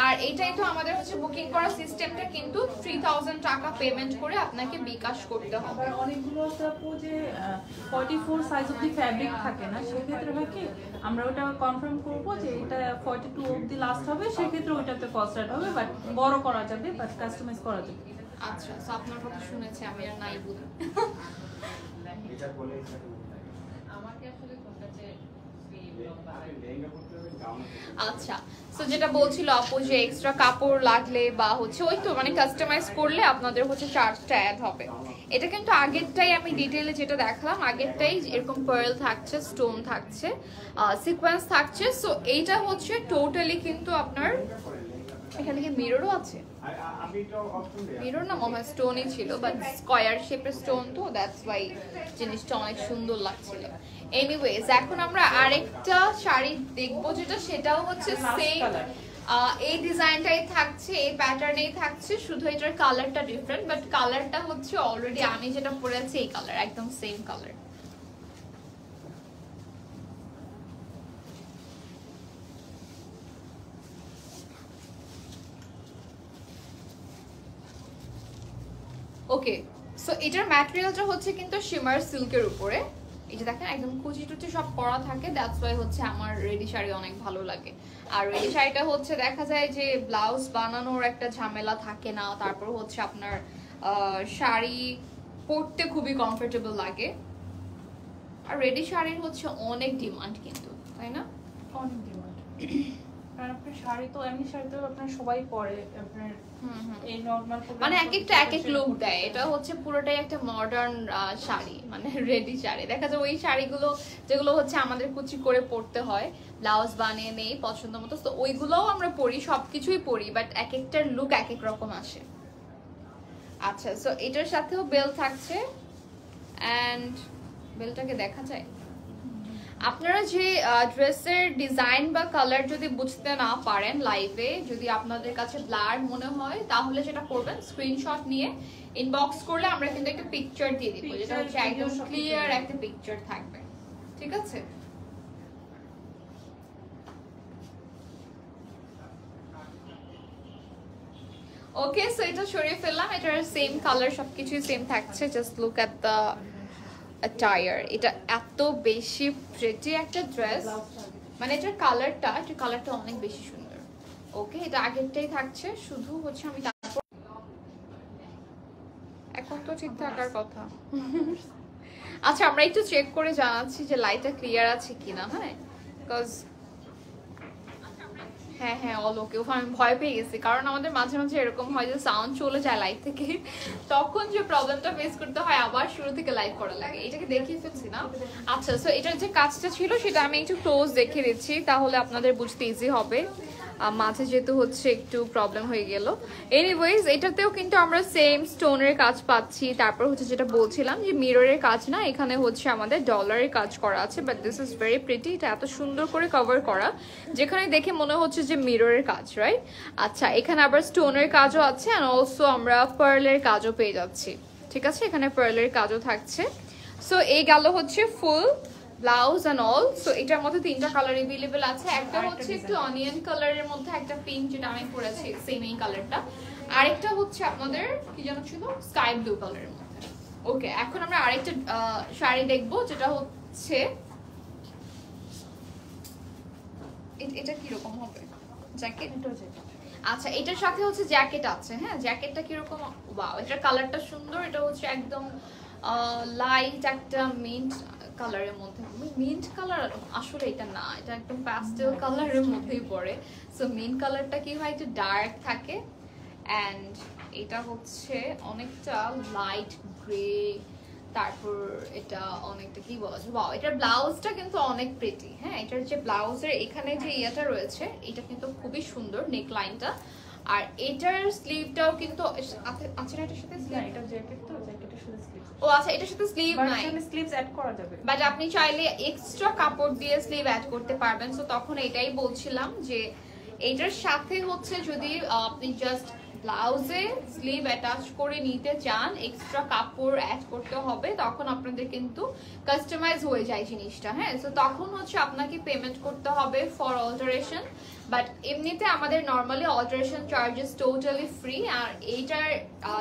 আর এটাই তো আমাদের হচ্ছে বুকিং করার সিস্টেমটা, কিন্তু 3000 টাকা পেমেন্ট করে আপনাকে বিকাশ করতে হবে। আবার অনেকগুলো আপু যে 44 সাইজ অবধি ফ্যাব্রিক থাকে না, সেক্ষেত্রে হয় কি আমরা ওটা কনফার্ম করবো যে এটা 42 অবধি লাস্ট হবে, সেক্ষেত্রে ওইটাতে কস্ট অ্যাড হবে, বাট বড় করা যাবে, বাট কাস্টমাইজ করা যাবে। আচ্ছা, সো আপনার কথা শুনেছি, আমি আর নাই বলি। আচ্ছা, সো যেটা বলছিল আপু যে এক্সট্রা কাপড় লাগলে বা হচ্ছে ওই তো মানে কাস্টমাইজ করলে আপনাদের হচ্ছে চার্জটা অ্যাড হবে। এটা কিন্তু আগেরটাই আমি ডিটেইলে যেটা দেখালাম, আগেরটাই এরকম পার্ল থাকছে, স্টোন থাকছে, সিকোয়েন্স থাকছে। সো এইটা হচ্ছে টোটালি কিন্তু আপনার এখানে কি মিররও আছে, মিরর না মনে হয় স্টোনই ছিল, বাট স্কয়ার শেপের স্টোন, তো দ্যাটস ওয়াই জিনিসটা অনেক সুন্দর লাগছিল। এনিওয়েজ, এখন আমরা আরেকটা শাড়ি দেখবো, যেটা সেটাও হচ্ছে সেম এই ডিজাইনটাই থাকছে, এই প্যাটার্নেই থাকছে, শুধু এটার কালারটা ডিফারেন্ট, বাট কালারটা হচ্ছে অলরেডি আমি যেটা পরেছি এই কালার, একদম সেম কালার। ওকে, সো এটার ম্যাটেরিয়ালটা হচ্ছে কিন্তু শিমার সিল্কের উপরে। এই যে দেখেন একদম কুচি টুচি সব করা থাকে, দ্যাটস ওয়াই হচ্ছে আমার রেডি শাড়ি অনেক ভালো লাগে। আর রেডি শাড়িটা হচ্ছে দেখা যায় যে ব্লাউজ বানানোর একটা ঝামেলা থাকে না, তারপর হচ্ছে আপনার শাড়ি পরতে খুবই কমফোর্টেবল লাগে। আর রেডি শাড়ির হচ্ছে অনেক ডিমান্ড কিন্তু, তাই না? অনেক ডিমান্ড, কারণ আপনার শাড়ি তো এমনি শাড়ি তো আপনার সবাই পরে, আপনার এই নরমাল মানে এক একটা এক এক লুক দেয়। এটা হচ্ছে পুরোটাই একটা মডার্ন শাড়ি, মানে রেডি শাড়ি। দেখা যায় ওই শাড়িগুলো যেগুলো হচ্ছে আমাদের কুচি করে পরতে হয়, ব্লাউজ বানিয়ে নেই পছন্দ মতো, তো ওইগুলোও আমরা পরি, সবকিছুই পরি, বাট এক একটার লুক এক এক রকম আসে। আচ্ছা, সো এটার সাথেও বেল থাকছে, অ্যান্ড বেলটাকে দেখা যায়। আপনারা যে ড্রেসের ডিজাইন বা কালার যদি বুঝতে না পারেন লাইভে, যদি আপনাদের কাছে ব্লার মনে হয়, তাহলে যেটা করবেন স্ক্রিনশট নিয়ে ইনবক্স করলে আমরা কিন্তু একটা পিকচার দিয়ে দিব, যেটা হচ্ছে একদম ক্লিয়ার একটা পিকচার থাকবে, ঠিক আছে? ওকে, সো এটা সরিয়ে ফেললাম, এটার সেম কালার, সবকিছুই সেম থাকছে। Just look at the attire, এটা এত বেশি প্রিটি একটা ড্রেস, মানে এটার কালারটা অনেক বেশি সুন্দর। ওকে, এটা আগেরটাই থাকছে, শুধু হচ্ছে আমি তারপর এখন তো ঠিক থাকার কথা। আচ্ছা, আমরা একটু চেক করে জানাচ্ছি যে লাইটটা ক্লিয়ার আছে কিনা। হ্যাঁ, বিকজ হ্যাঁ অল ওকে। আমি ভয় পেয়ে গেছি, কারণ আমাদের মাঝে মাঝে এরকম হয় যে সাউন্ড চলে যায় লাইভ থেকে, তখন যে প্রবলেমটা ফেস করতে হয় আবার শুরু থেকে লাইভ করা লাগে। এটাকে দেখিয়ে ফেলছি না? আচ্ছা, সো এটার যে কাজটা ছিল সেটা আমি একটু ক্লোজ দেখিয়ে দিচ্ছি, তাহলে আপনাদের বুঝতে ইজি হবে। মাঝে যেহেতু হচ্ছে একটু প্রবলেম হয়ে গেল। এনিওয়েজ, এটাতেও কিন্তু আমরা সেম স্টোনের কাজ পাচ্ছি, তারপর হচ্ছে যেটা বলছিলাম যে মিররের কাজ না, এখানে হচ্ছে আমাদের ডলারের কাজ করা আছে, but this is very pretty. এটা এত সুন্দর করে কভার করা, যেখানে দেখে মনে হচ্ছে যে মিররের কাজ, রাইট? আচ্ছা, এখানে আবার স্টোনের কাজও আছে, অ্যান্ড অলসো আমরা পার্লের কাজও পেয়ে যাচ্ছি, ঠিক আছে? এখানে পার্লের কাজও থাকছে। সো এই গেল হচ্ছে ফুল ব্লাউজ এন্ড অল। সো এটার মধ্যে তিনটা কালার अवेलेबल আছে, একটা হচ্ছে একটু অনিয়ন কালারের মধ্যে, একটা পিঙ্ক যেটা আমি পরেছি সেম এই কালারটা, আরেকটা হচ্ছে আপনাদের কি যেন ছিল স্কাই ব্লু কালারের মধ্যে। ওকে, এখন আমরা আরেকটা শাড়ি দেখবো, যেটা হচ্ছে এটা কি রকম হবে, জ্যাকেট। আচ্ছা, এটার সাথে হচ্ছে জ্যাকেট আছে। হ্যাঁ, জ্যাকেটটা কিরকম, ওয়াও, এটার কালারটা সুন্দর। এটা হচ্ছে একদম লাইট একটা মিন্ট কালারের মধ্যে। মিন্ট কালার আসলে এটা না, এটা একদম প্যাস্টেল কালারের মধ্যেই পড়ে। সো মিন্ট কালারটা কি হয়, একটু ডার্ক থাকে, অ্যান্ড এটা হচ্ছে অনেকটা লাইট গ্রে, তারপর এটা অনেকটা কি বলা যায়, ওয়াও, এটার ব্লাউজটা কিন্তু অনেক প্রিটি। হ্যাঁ, এটার যে ব্লাউজের এখানে যে ইয়েটা রয়েছে, এটা কিন্তু খুবই সুন্দর নেক লাইনটা। আর এটার স্লিভটাও কিন্তু আছে না এটার সাথে? না, এটা জ্যাকেট তো, জ্যাকেটের সাথে স্লিভ। ও আচ্ছা, এটার সাথে স্লিভ নাই, স্লিভস অ্যাড করা যাবে, বাট আপনি চাইলে এক্সট্রা কাপড় দিয়ে স্লিভ অ্যাড করতে পারবেন। সো তখন এটাই বলছিলাম যে এটার সাথে হচ্ছে যদি আপনি জাস্ট ব্লাউজে স্লিভ অ্যাটাচ করে নিতে চান, এক্সট্রা কাপড় অ্যাড করতে হবে, তখন আপনাদের কিন্তু কাস্টমাইজ হয়ে যায় জিনিসটা। হ্যাঁ, সো তখন হচ্ছে আপনাকে পেমেন্ট করতে হবে ফর অল্টারেশন। বাট এমনিতে আমাদের normally alteration charges totally free. আর এইটার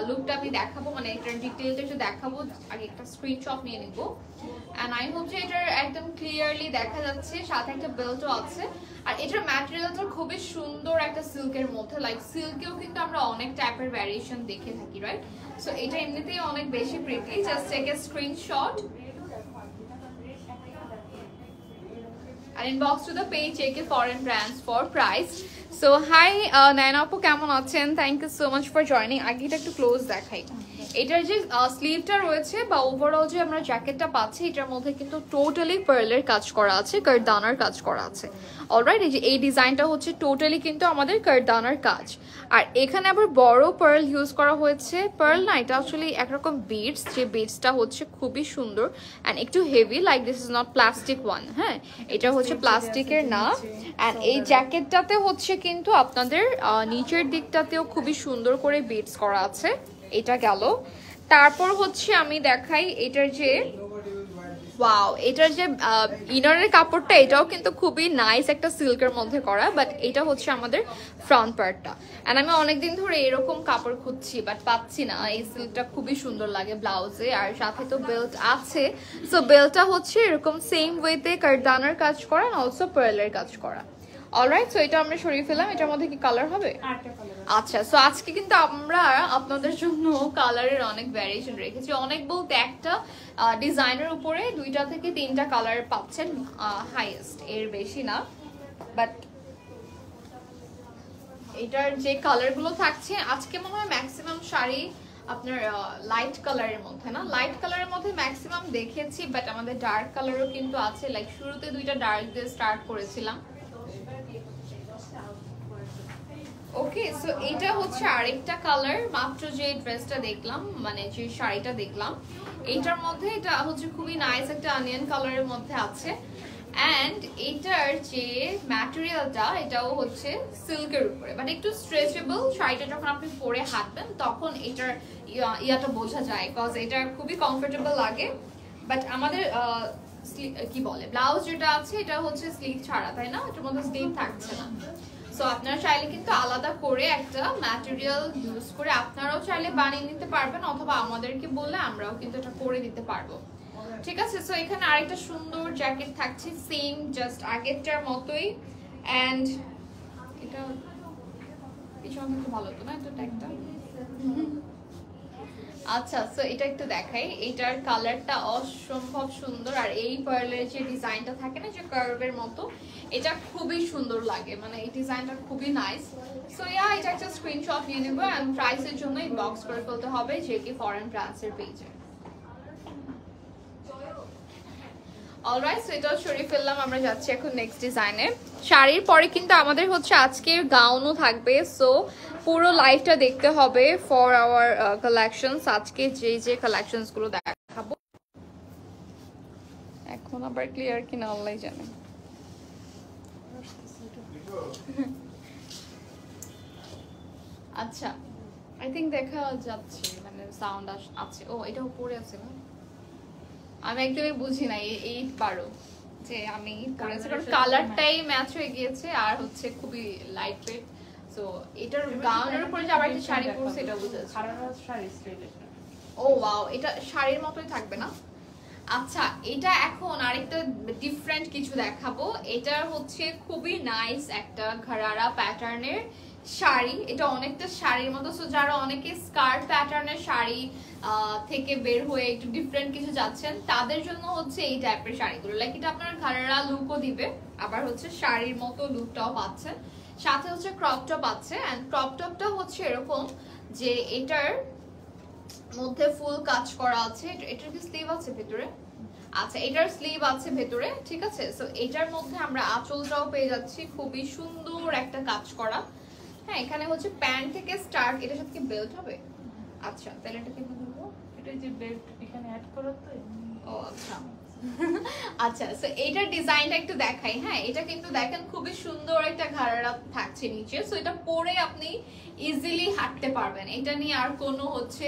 লুকটা আমি দেখাবো, মানে এটার ডিটেলটা একটু দেখাবো, আগে একটা স্ক্রিনশট নিয়ে নিব। অ্যান্ড আই হোপ যে এটার একদম ক্লিয়ারলি দেখা যাচ্ছে, সাথে একটা বেল্টও আছে। আর এটার ম্যাটেরিয়ালটা খুবই সুন্দর একটা সিল্কের মধ্যে, লাইক সিল্কেও কিন্তু আমরা অনেক টাইপের ভ্যারিয়েশন দেখে থাকি, রাইট? সো এটা এমনিতেই অনেক বেশি pretty. Just take a screenshot and inbox to the page JK Foreign Brands for price. So hi Naina আপু, কেমন আছেন? Thank you so much for joining. আগে এটা একটু ক্লোজ দেখাই। এটার যে স্লিভটা রয়েছে বা ওভারঅল যে আমরা জ্যাকেটটা পাচ্ছি, এটার মধ্যে কিন্তু টোটালি পার্লের কাজ করা আছে, কারদানার কাজ করা আছে। অলরাইট, এই যে এই ডিজাইনটা হচ্ছে টোটালি কিন্তু আমাদের কারদানার কাজ। আর এখানে আবার বড় পার্ল ইউজ করা হয়েছে। পার্ল না, এটা অ্যাকচুয়ালি একরকম বিডস, যে বিডসটা হচ্ছে খুবই সুন্দর অ্যান্ড একটু heavy, like this is not plastic one. হ্যাঁ, এটা হচ্ছে প্লাস্টিকের না। অ্যান্ড এই জ্যাকেটটাতে হচ্ছে কিন্তু আপনাদের নিচের দিকটাতেও খুবই সুন্দর করে বিডস করা আছে। এটা গেল। তারপর হচ্ছে আমি দেখাই এটার যে ওয়াও, এটার যে ইনারের কাপড়টা, এটাও কিন্তু খুবই নাইস একটা সিল্কের মধ্যে করা। বাট এটা হচ্ছে আমাদের ফ্রন্ট পার্টটা। অ্যান্ড আমি অনেকদিন ধরে এরকম কাপড় খুঁজছি, বাট পাচ্ছি না। এই সিল্কটা খুবই সুন্দর লাগে ব্লাউজে, আর সাথে তো বেল্ট আছে। সো বেল্টটা হচ্ছে এরকম সেম ওয়েতে কারদানার কাজ করা, অলসো পার্লের কাজ করা। অলরাইট, সো এটা আমরা সরিয়ে ফেললাম। এটার মধ্যে কি কালার হবে? আচ্ছা, সো আজকে কিন্তু আমরা আপনাদের জন্য কালারের অনেক ভ্যারিয়েশন রেখেছি। অনেক বলতে একটা ডিজাইনের উপরে 2টা থেকে 3টা কালার পাচ্ছেন হাইয়েস্ট, এর বেশি না। বাট এটার যে কালারগুলো থাকছে আজকে মনে হয় ম্যাক্সিমাম শাড়ি আপনার লাইট কালারের মধ্যে, না লাইট কালারের মধ্যে ম্যাক্সিমাম দেখেছি। বাট আমাদের ডার্ক কালারও কিন্তু আছে, লাইক শুরুতে 2টা ডার্ক দিয়ে স্টার্ট করেছিলাম। ওকে, সো এটা হচ্ছে আরেকটা কালার। মাত্র যে ড্রেসটা দেখলাম, মানে যে শাড়িটা দেখলাম, এটার মধ্যে এটা হচ্ছে খুবই নাইস একটা অনিয়ন কালারের মধ্যে আছে। অ্যান্ড এটার যে ম্যাটেরিয়ালটা, এটাও হচ্ছে সিল্কের উপরে, বাট একটু স্ট্রেচেবল। শাড়িটা যখন আপনি পরে হাঁটবেন তখন এটার ইয়াটা বোঝা যায়, বিকজ এটা খুবই কমফোর্টেবল লাগে। বাট আমাদের কি বলে ব্লাউজ যেটা আছে, এটা হচ্ছে স্লিভ ছাড়া, তাই না? এটার মধ্যে স্লিভ থাকছে না। সো আপনারা চাইলে কিন্তু আলাদা করে একটা ম্যাটেরিয়াল ইউজ করে আপনারাও চাইলে বানিয়ে নিতে পারবেন, অথবা আমাদেরকে বললে আমরাও কিন্তু এটা করে দিতে পারবো। ঠিক আছে, সো এখানে আরেকটা সুন্দর জ্যাকেট থাকছে, সেম জাস্ট আগেরটার মতোই। অ্যান্ড এটা পিছন থেকে ভালো তো না, এটা ট্যাগটা। আচ্ছা, সো এটা একটু দেখাই। এটার কালারটা অসম্ভব সুন্দর। আর এই পার্লের যে ডিজাইনটা থাকে না, যে কার্ভের মতো, এটা খুবই সুন্দর লাগে, মানে এই ডিজাইনটা খুবই নাইস। সো ইয়া, এটা একটা স্ক্রিনশট নিয়ে নেবো অ্যান্ড প্রাইসের জন্য ইনবক্স করে ফেলতে হবে JK ফরেন ব্র্যান্ডসের পেজে। অলরাইট, সো এটাও সরিয়ে ফেললাম। আমরা যাচ্ছি এখন নেক্সট ডিজাইনে। শাড়ির পরে কিন্তু আমাদের হচ্ছে আজকের গাউনও থাকবে। সো পুরো লাইভটা দেখতে হবে ফর আওয়ার কালেকশনস। আজকে যে কালেকশনস গুলো দেখাবো, এখন আবার ক্লিয়ার কিনা আল্লাহ জানে। আচ্ছা, আই থিঙ্ক দেখা যাচ্ছে, মানে সাউন্ড আছে। ও, এটা উপরে আছে না? আমি একদমই বুঝি না এই পারো যে আমি পরেছি, কারণ কালারটাই ম্যাচ হয়ে গিয়েছে আর হচ্ছে খুবই লাইট ওয়েট। সো এটার গাউনের উপরে যে আবার একটা শাড়ি পরছে, এটা বুঝা যাচ্ছে। ও ওয়াও, এটা শাড়ির মতোই থাকবে না? আচ্ছা, এটা এখন আরেকটা ডিফারেন্ট কিছু দেখাবো। এটা হচ্ছে খুবই নাইস একটা ঘরারা প্যাটার্নের শাড়ি। এটা অনেকটা শাড়ির মতো। সো যারা অনেকে স্কার্ট প্যাটার্নের শাড়ি থেকে বের হয়ে একটু ডিফারেন্ট কিছু যাচ্ছেন, তাদের জন্য হচ্ছে এই টাইপের শাড়িগুলো। লাইক এটা আপনার ঘরারা লুকও দিবে, আবার হচ্ছে শাড়ির মতো লুকটাও পাচ্ছেন, সাথে হচ্ছে ক্রপ টপ আছে। অ্যান্ড ক্রপ টপটা হচ্ছে এরকম যে এটার মধ্যে ফুল কাজ করা আছে। এটার কি স্লিভ আছে ভেতরে? আচ্ছা, এটার স্লিভ আছে ভেতরে, ঠিক আছে। সো এটার মধ্যে আমরা আঁচলটাও পেয়ে যাচ্ছি, খুবই সুন্দর একটা কাজ করা। হ্যাঁ, এখানে হচ্ছে প্যান্ট থেকে স্টার্ট। এটার সাথে কি বেল্ট হবে? আচ্ছা, তাহলে এটা কি বলবো? এটা যে বেল্ট এখানে অ্যাড করো তো। ও আচ্ছা, আচ্ছা, সো এইটার ডিজাইনটা একটু দেখাই। হ্যাঁ, এটা কিন্তু দেখেন খুবই সুন্দর একটা ঘাড়া থাকছে নিচে। সো এটা পরে আপনি ইজিলি হাঁটতে পারবেন। এটা নিয়ে আর কোনো হচ্ছে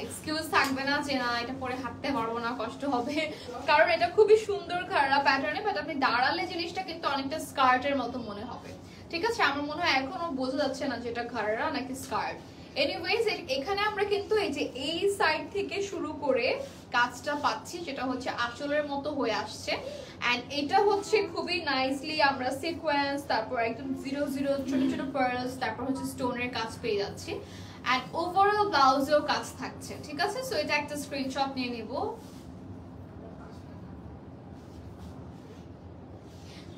এক্সকিউজ থাকবে না যে না এটা পরে হাঁটতে পারবো না, কষ্ট হবে। কারণ এটা খুবই সুন্দর ঘাড়া প্যাটার্নে, বাট আপনি দাঁড়ালে জিনিসটা কিন্তু অনেকটা স্কার্টের মতো মনে হবে। ঠিক আছে, আমার মনে হয় এখনো বোঝা যাচ্ছে না যে এটা ঘাড়া নাকি স্কার্ট। এনিওয়েজ, এখানে আমরা কিন্তু এই যে এই সাইড থেকে শুরু করে কাজটা পাচ্ছি, যেটা হচ্ছে আঁচলের মতো হয়ে আসছে। এন্ড এটা হচ্ছে খুবই নাইসলি আমরা সিকোয়েন্স, তারপর একদম 0 0 ছোট ছোট পার্লস, তারপর হচ্ছে স্টোনের কাজ পেয়ে যাচ্ছি। এন্ড ওভারঅল ব্লাউজেও কাজ থাকছে। ঠিক আছে, সো এটা একটা স্ক্রিনশট নিয়ে নিব।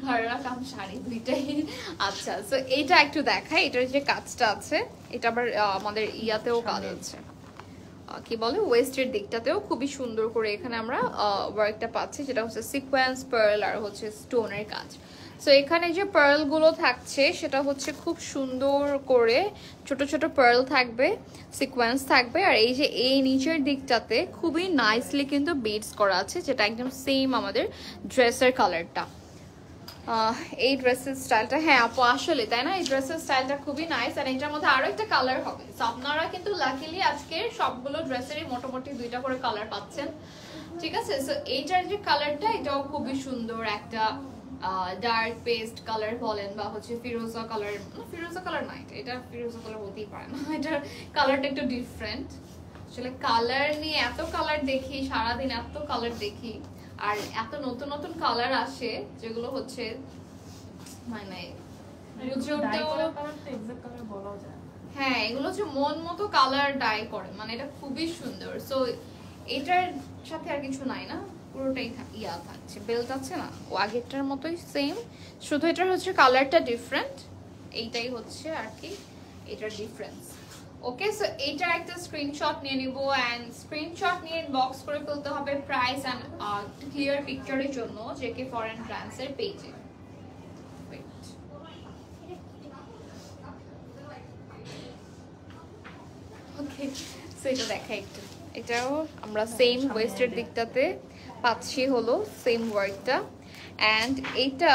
ঘরেরা কাম শাড়ি দুইটাই। আচ্ছা, সো এইটা একটু দেখাই। এটার যে কাজটা আছে, এটা আবার আমাদের ইয়াতেও কাজ আছে, কি বলে ওয়েস্টের দিকটাতেও খুবই সুন্দর করে এখানে আমরা ওয়ার্কটা পাচ্ছি, যেটা হচ্ছে সিকোয়েন্স, পার্ল আর হচ্ছে স্টোনের কাজ। সো এখানে যে পার্ল গুলো থাকছে সেটা হচ্ছে খুব সুন্দর করে ছোট ছোট পার্ল থাকবে, সিকোয়েন্স থাকবে। আর এই যে এই নিচের দিকটাতে খুবই নাইসলি কিন্তু বিটস করা আছে, যেটা একদম সেম আমাদের ড্রেসের কালারটা। এই ড্রেসের স্টাইলটা, হ্যাঁ আপু আসলে তাই না, এই ড্রেসের স্টাইলটা খুবই নাইস। আর এটার মধ্যে আরো একটা কালার হবে। সো আপনারা কিন্তু লাকিলি আজকে সবগুলো ড্রেসেরই মোটামুটি 2টা করে কালার পাচ্ছেন। ঠিক আছে, সো এইটার যে কালারটা এটাও খুবই সুন্দর একটা ডার্ক পেস্ট কালার বলেন বা হচ্ছে ফিরোজা কালার, ফিরোজা কালার না, এটা ফিরোজা কালার হতেই পারে না, এটার কালারটা একটু ডিফারেন্ট। আসলে কালার নিয়ে এত কালার দেখি সারাদিন, এত কালার দেখি, আর এত নতুন নতুন কালার আসে যেগুলো হচ্ছে মানে হ্যাঁ এগুলো হচ্ছে মন মতো কালার ডাই করে, মানে এটা খুবই সুন্দর। সো এটার সাথে আর কিছু নাই না, পুরোটাই ইয়া থাকছে, বেল্ট আছে না ও আগেরটার মতোই সেম, শুধু এটার হচ্ছে কালারটা ডিফারেন্ট, এইটাই হচ্ছে আর কি এটার ডিফারেন্স। ওকে, সো এইটার একটা স্ক্রিনশট নিয়ে নিব এন্ড স্ক্রিনশট নিয়ে ইনবক্স করে ফেলতে হবে প্রাইস এন্ড ক্লিয়ার পিকচারের জন্য জেকে ফরেন ব্র্যান্ডস এর পেজে। ওকে, সো এটা দেখা একটু, এটাও আমরা সেম ওয়েস্টের দিকটাতে পাচ্ছি হলো সেম ওয়ার্কটা। এন্ড এইটা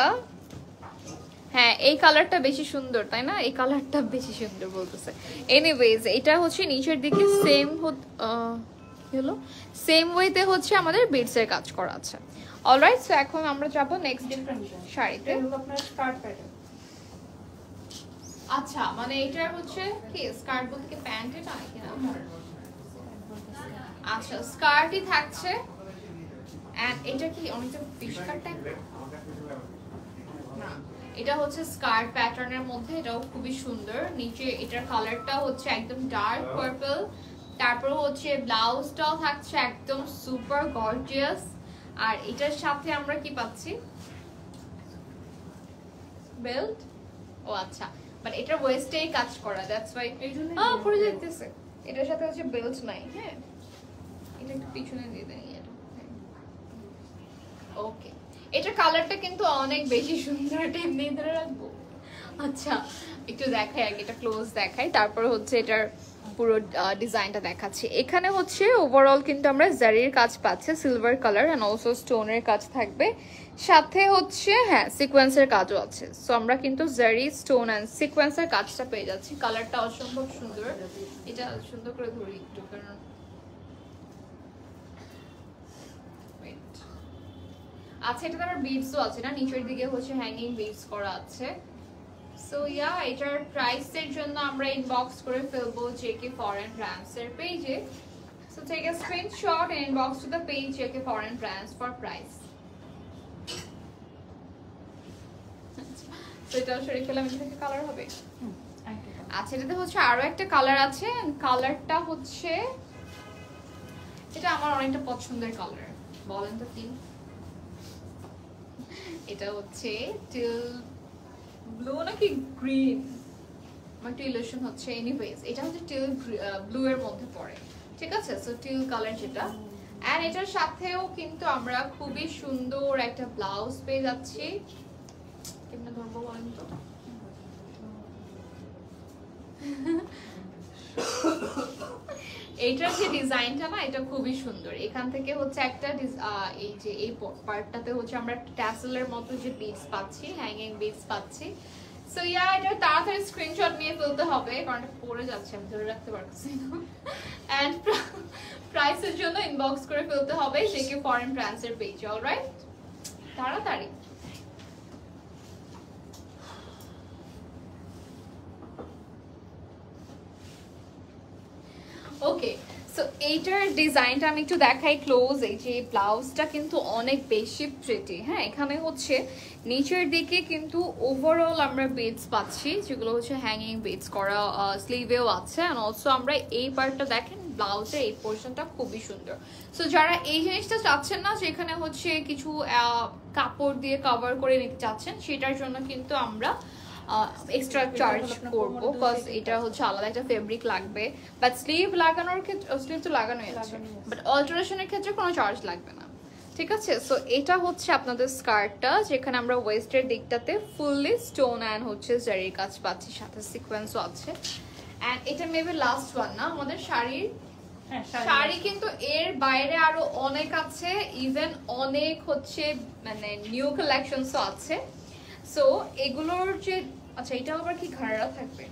হ্যাঁ এই কালারটা বেশি সুন্দর তাই না, এই কালারটা বেশি সুন্দর বলতেছে। এনিওয়েজ, এটা হচ্ছে নিচের দিকে সেম হলো সেম ওয়েতে হচ্ছে আমাদের বিটস এর কাজ করা আছে। অলরাইট, সো এখন আমরা যাব নেক্সট শাড়িতে। আপনার স্কার্ট প্যাটার্ন, আচ্ছা মানে এটার হচ্ছে কি স্কার্ট বলতে কি প্যান্টে না কিনা? আচ্ছা, স্কার্টই থাকছে। এন্ড এটা কি অনেকটা ফিশ কাট টাইপ না, এটা হচ্ছে স্কার্ট প্যাটার্নের মধ্যে, এটাও খুবই সুন্দর। নিচে এটার কালারটা হচ্ছে একদম ডার্ক পার্পল, তারপর হচ্ছে ব্লাউজটাও থাকছে একদম সুপার গর্জিয়াস। আর এটার সাথে আমরা কি পাচ্ছি, বেল্ট। ও আচ্ছা, বাট এটা ওয়েস্টেই কাজ করা, দ্যাটস ওয়াই পরে যাইতেছে। এটার সাথে হচ্ছে বেল্ট নাই। হ্যাঁ, এটা একটু পিছনে দিয়ে দেন এটা। ওকে, এটা কালারটা কিন্তু অনেক বেশি সুন্দর, এটা এমনি ধরে রাখবো। আচ্ছা, একটু দেখাই আগে, এটা ক্লোজ দেখাই, তারপর হচ্ছে এটার পুরো ডিজাইনটা দেখাচ্ছি। এখানে হচ্ছে ওভারঅল কিন্তু আমরা জারির কাজ পাচ্ছি, সিলভার কালার এন্ড অলসো স্টোনের কাজ থাকবে, সাথে হচ্ছে হ্যাঁ সিকোয়েন্সের কাজও আছে। সো আমরা কিন্তু জারি, স্টোন এন্ড সিকোয়েন্সের কাজটা পেয়ে যাচ্ছি। কালারটা অসম্ভব সুন্দর, এটা সুন্দর করে ধরি একটু, কারণ আচ্ছা এটাতে আবার বিডসও আছে না, নিচের দিকে হচ্ছে হ্যাঙ্গিং বিডস করা আছে। সো ইয়া, এটার প্রাইসের জন্য আমরা ইনবক্স করে ফেলবো জেকে ফরেন ব্র্যান্ডস এর পেজে। So take a screenshot and inbox to the page JK foreign brands for price. সো এটাও সরিয়ে ফেলাম, এটা থেকে কালার হবে। আচ্ছা, এটাতে হচ্ছে আরো একটা কালার আছে, কালারটা হচ্ছে এটা আমার অনেকটা পছন্দের কালার, বলেন তো কি? এটা হচ্ছে টিল ব্লু নাকি গ্রিন, আমার টিলেশন হচ্ছে। এনিওয়েজ, এটা হচ্ছে টিল ব্লু এর মধ্যে পড়ে, ঠিক আছে? সো টিল কালার যেটা, এন্ড এটার সাথেও কিন্তু আমরা খুবই সুন্দর একটা ব্লাউজ পেয়ে যাচ্ছি। কেমনে ধরবো বলেন তো? এইটার যে ডিজাইনটা না এটা খুবই সুন্দর। এখান থেকে হচ্ছে একটা এই যে এই পার্টটাতে হচ্ছে আমরা একটা ট্যাসেলের মতো যে বিডস পাচ্ছি, হ্যাঙ্গিং বিডস পাচ্ছি। সো ইয়া, এটা তাড়াতাড়ি স্ক্রিনশট নিয়ে ফেলতে হবে কারণ এটা পড়ে যাচ্ছে, আমি ধরে রাখতে পারছি না। এন্ড প্রাইসের জন্য ইনবক্স করে ফেলতে হবে জেকে ফরেন ব্র্যান্ডস এর পেজে। অলরাইট, তাড়াতাড়ি। ওকে, সো এইটার ডিজাইনটা আমি একটু দেখাই ক্লোজ। এই যে ব্লাউজটা কিন্তু অনেক বেশি প্রিটি। হ্যাঁ, এখানে হচ্ছে নিচের দিকে কিন্তু ওভারঅল আমরা বিডস পাচ্ছি, যেগুলো হচ্ছে হ্যাঙ্গিং বিডস করা, স্লিভেও আছে। অ্যান্ড অলসো আমরা এই পার্টটা দেখেন, ব্লাউজের এই পোর্শনটা খুবই সুন্দর। সো যারা এই জিনিসটা চাচ্ছেন না যেখানে হচ্ছে কিছু কাপড় দিয়ে কভার করে নিতে চাচ্ছেন, সেটার জন্য কিন্তু আমরা এক্সট্রা চার্জ করব, বিকজ এটা হচ্ছে আলাদা একটা ফেব্রিক লাগবে। বাট স্লিভ লাগানোর ক্ষেত্রে, স্লিভ তো লাগানোই আছে, বাট অল্টারেশনের ক্ষেত্রে কোনো চার্জ লাগবে না। ঠিক আছে, সো এটা হচ্ছে আপনাদের স্কার্টটা, যেখানে আমরা ওয়েস্টের দিকটাতে ফুললি স্টোন অ্যান্ড হচ্ছে জারির কাজ পাচ্ছি, সাথে সিকোয়েন্সও আছে। অ্যান্ড এটা মেবি লাস্ট ওয়ান না আমাদের শাড়ির। শাড়ি কিন্তু এর বাইরে আরো অনেক আছে, ইভেন অনেক হচ্ছে মানে নিউ কালেকশনসও আছে। সো এগুলোর যে, আচ্ছা এটাও আবার কি ঘাড়া থাকবে?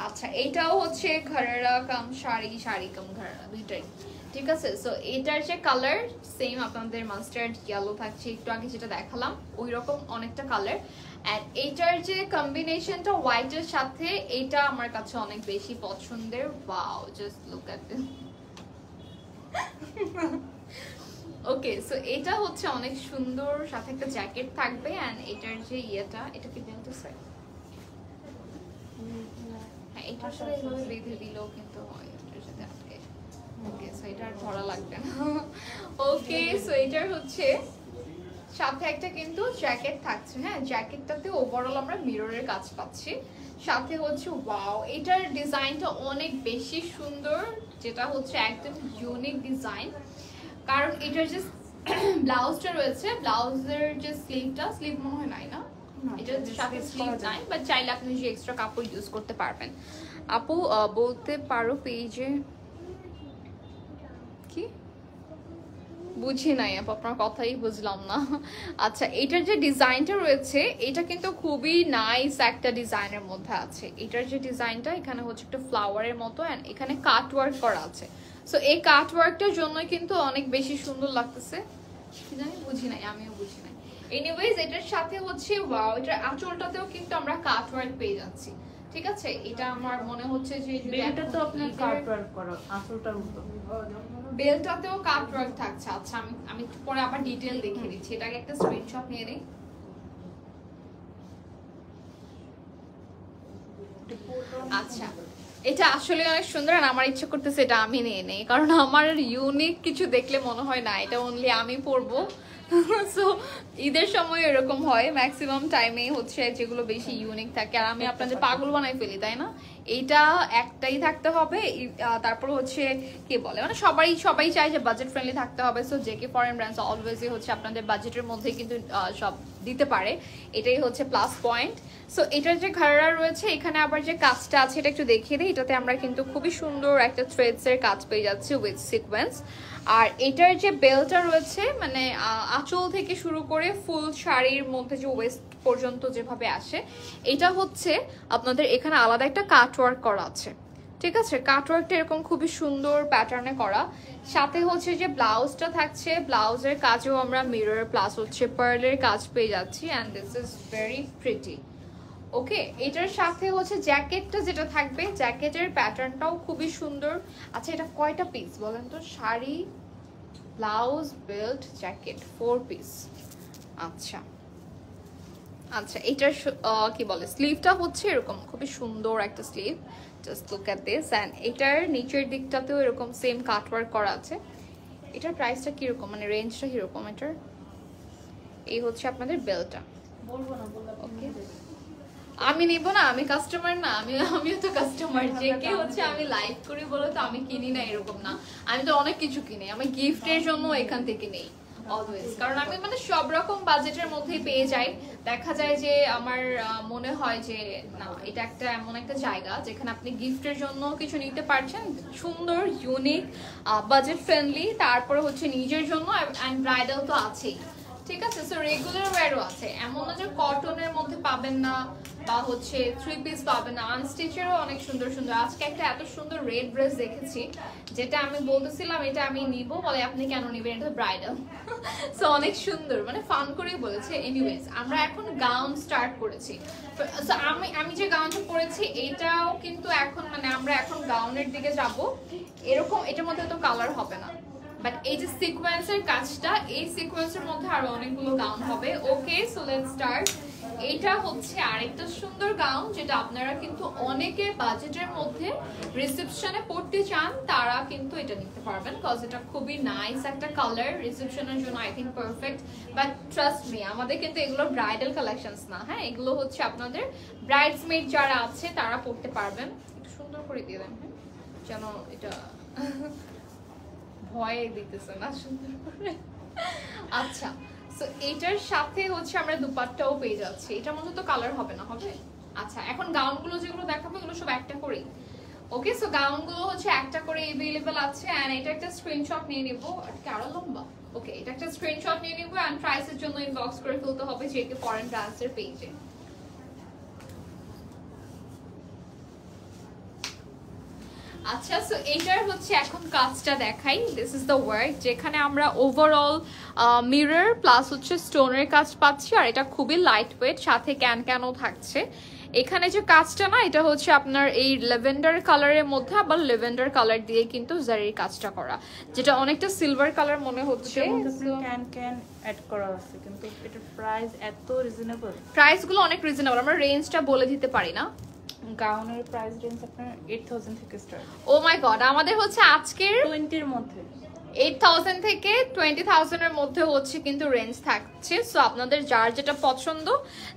আচ্ছা, এইটাও হচ্ছে ঘাড়া কাম শাড়ি, শাড়ি কাম ঘাড়া, দুইটাই। ঠিক আছে, সো এটার যে কালার সেম আপনাদের মাস্টার্ড ইয়েলো থাকছে, একটু আগে যেটা দেখালাম ওই রকম অনেকটা কালার। এন্ড এইটার যে কম্বিনেশনটা হোয়াইটের সাথে, এটা আমার কাছে অনেক বেশি পছন্দের। Wow, just look at this. Okay, so এটা হচ্ছে অনেক সুন্দর, সাথে একটা জ্যাকেট থাকবে। এন্ড এটার যে ইয়েটা, এটা কি বেল্ট সাইড? হ্যাঁ, এটা আসলে এইভাবে বেঁধে দিলেও কিন্তু হয়, এটার সাথে আটকে। ওকে, সো এটা আর ধরা লাগবে না। ওকে, সো এটার হচ্ছে সাথে একটা কিন্তু জ্যাকেট থাকছে। হ্যাঁ, জ্যাকেটটাতে ওভারঅল আমরা মিররের কাজ পাচ্ছি, সাথে হচ্ছে ওয়াও, এটার ডিজাইনটা অনেক বেশি সুন্দর, যেটা হচ্ছে একদম ইউনিক ডিজাইন। কারণ এটার যে ব্লাউজটা রয়েছে, ব্লাউজের যে স্লিভটা, স্লিভ মনে হয় নাই না, এটার সাথে স্লিভ নাই, বাট চাইলে আপনি যে এক্সট্রা কাপড় ইউজ করতে পারবেন। আপু বলতে পারো পেজে কি? বুঝি নাই আপু, আপনার কথাই বুঝলাম না। আচ্ছা, এটার যে ডিজাইনটা রয়েছে, এটা কিন্তু খুবই নাইস একটা ডিজাইনের মধ্যে আছে। এটার যে ডিজাইনটা, এখানে হচ্ছে একটা ফ্লাওয়ারের মতো, এন্ড এখানে কাট ওয়ার্ক করা আছে। সো এই কাট ওয়ার্কটার জন্য কিন্তু অনেক বেশি সুন্দর লাগতেছে। কি জানি, বুঝি নাই, আমিও বুঝি নাই। এনিওয়েজ, এটার সাথে হচ্ছে ওয়াও, এটার আঁচলটাতেও কিন্তু আমরা কাট ওয়ার্ক পেয়ে যাচ্ছি। ঠিক আছে, এটা আমার মনে হচ্ছে যে বেলটা তো আপনার কাট ওয়ার্ক করা, আঁচলটার মতো বেলটাতেও কাট ওয়ার্ক থাকছে। আচ্ছা, আমি পরে আবার ডিটেইল দেখিয়ে দিচ্ছি, এটাকে একটা স্ক্রিনশট নিয়ে নেই। আচ্ছা, এটা আসলে অনেক সুন্দর, আর আমার ইচ্ছা করতেছে এটা আমি নিয়ে নেই, কারণ আমার ইউনিক কিছু দেখলে মনে হয় না এটা অনলি আমি পরবো। সো ঈদের সময় এরকম হয়, ম্যাক্সিমাম টাইমে হচ্ছে যেগুলো বেশি ইউনিক থাকে, আর আমি আপনাদের পাগল বানাই ফেলি, তাই না? এইটা একটাই থাকতে হবে। তারপর হচ্ছে কি বলে, মানে সবাই চায় যে বাজেট ফ্রেন্ডলি থাকতে হবে। সো জেকে ফরেন ব্র্যান্ডস অলওয়েজই হচ্ছে আপনাদের বাজেটের মধ্যে কিন্তু সব দিতে পারে, এটাই হচ্ছে প্লাস পয়েন্ট। সো এটার যে ঘাড়া রয়েছে, এখানে আবার যে কাজটা আছে এটা একটু দেখিয়ে দিই। এটাতে আমরা কিন্তু খুবই সুন্দর একটা থ্রেডস এর কাজ পেয়ে যাচ্ছি উইথ সিকোয়েন্স। আর এটার যে বেলটা রয়েছে, মানে আঁচল থেকে শুরু করে ফুল শাড়ির মধ্যে যে ওয়েস্ট পর্যন্ত যেভাবে আসে, এটা হচ্ছে আপনাদের এখানে আলাদা একটা কাট ওয়ার্ক করা আছে। ঠিক আছে, কাট ওয়ার্কটা এরকম খুবই সুন্দর প্যাটার্নে করা। সাথে হচ্ছে যে ব্লাউজটা থাকছে, ব্লাউজের কাজেও আমরা মিরর প্লাস হচ্ছে পার্লের কাজ পেয়ে যাচ্ছি, and this is very pretty. Okay, এটার সাথে হচ্ছে জ্যাকেটটা যেটা থাকবে, জ্যাকেটের প্যাটার্নটাও খুবই সুন্দর। আচ্ছা, এটা কয়টা পিস বলেন তো? Sari, blouse, belt, jacket, 4 piece. আচ্ছা আচ্ছা, এটার কি বলে, স্লিভটা হচ্ছে এরকম খুবই সুন্দর একটা sleeve, just look at this. And এটার নিচের দিকটাতেও এরকম সেম কাটওয়ার্ক করা আছে। এটার প্রাইসটা কিরকম, মানে রেঞ্জটা কিরকম এটার? এই হচ্ছে আপনাদের বেলটা। বলবো না, বলবো ওকে, আমি নিব না, আমি কাস্টমার না, আমিও তো কাস্টমার। যে কে হচ্ছে আমি লাইভ করি বলে তো আমি কিনি না এরকম না, আমি তো অনেক কিছু কিনি, আমি গিফটের জন্য এখান থেকে নেই। অলওয়েজ, কারণ আমি মানে সব রকম বাজেটের মধ্যেই পেয়ে যাই। দেখা যায় যে আমার মনে হয় যে না, এটা একটা এমন একটা জায়গা যেখানে আপনি গিফটের জন্য কিছু নিতে পারছেন, সুন্দর, ইউনিক, বাজেট ফ্রেন্ডলি, তারপরে হচ্ছে নিজের জন্য, অ্যান্ড ব্রাইডাল তো আছেই। ঠিক আছে, সো রেগুলার ওয়্যারও আছে, এমন না যে কটনের মধ্যে পাবেন না বা হচ্ছে 3 পিস পাবেন না, আনস্টিচেরও অনেক সুন্দর সুন্দর। আজকে একটা এত সুন্দর রেড ড্রেস দেখেছি, যেটা আমি বলতেছিলাম এটা আমি নিব, বলে আপনি কেন নিবেন, এটা ব্রাইডাল। সো অনেক সুন্দর, মানে ফান করেই বলেছে। এনিওয়েজ, আমরা এখন গাউন স্টার্ট করেছি। সো আমি যে গাউনটা পরেছি এটাও কিন্তু এখন মানে আমরা এখন গাউনের দিকে যাব। এরকম এটার মধ্যে তো কালার হবে না, বাট এই যে সিকোয়েন্সের কাজটা, এই সিকোয়েন্সের মধ্যে আরো অনেকগুলো গাউন হবে। ওকে, সো লেটস স্টার্ট। এটা হচ্ছে আরেকটা সুন্দর গাউন, যেটা আপনারা কিন্তু অনেকে বাজেটের মধ্যে রিসেপশনে পড়তে চান, তারা কিন্তু এটা নিতে পারবেন, কজ এটা খুবই নাইস একটা কালার, রিসেপশনের জন্য I think perfect. But trust me, আমাদের কিন্তু এগুলো ব্রাইডাল কালেকশনস না, হ্যাঁ, এগুলো হচ্ছে আপনাদের ব্রাইডসমেড যারা আছে তারা পড়তে পারবেন। একটু সুন্দর করে দিয়ে দেন, হ্যাঁ, যেন এটা ভয় দিতেছে না, সুন্দর করে। আচ্ছা, সো এটার সাথে হচ্ছে আমরা দুপাট্টাও পেয়ে যাচ্ছি। এটার মধ্যে তো কালার হবে না, হবে? আচ্ছা, এখন গাউনগুলো যেগুলো দেখাবো এগুলো সব একটা করেই। ওকে, সো গাউনগুলো হচ্ছে একটা করে अवेलेबल আছে, এন্ড এটা একটা স্ক্রিনশট নিয়ে নিব। আজকে আরো লম্বা। ওকে, এটা একটা স্ক্রিনশট নিয়ে নিব, এন্ড প্রাইসের জন্য ইনবক্স করে ফেলতে হবে জেকে ফরেন ব্রান্ডসের পেজে। আচ্ছা, সো এইটার হচ্ছে এখন কাজটা দেখাই। দিস ইজ দ্য ওয়ার্ক, যেখানে আমরা ওভারঅল মিরর প্লাস হচ্ছে স্টোনের কাজ পাচ্ছি, আর এটা খুবই লাইট ওয়েট, সাথে ক্যানও থাকছে। এখানে যে কাজটা না, এটা হচ্ছে আপনার এই ল্যাভেন্ডার কালারের মধ্যে আবার ল্যাভেন্ডার কালার দিয়ে কিন্তু জারির কাজটা করা, যেটা অনেকটা সিলভার কালার মনে হচ্ছে। ক্যান অ্যাড করা আছে, কিন্তু এটার প্রাইস এত রিজনেবল। প্রাইসগুলো অনেক রিজনেবল, আমরা রেঞ্জটা বলে দিতে পারি না। গাউনের প্রাইস রেঞ্জ আপনার 8000 থেকে স্টার্ট। ও মাই গড, আমাদের হচ্ছে আজকের 20 এর মধ্যে 8000 থেকে 20000 এর মধ্যে হচ্ছে কিন্তু রেঞ্জ থাকছে। সো আপনাদের যার যেটা পছন্দ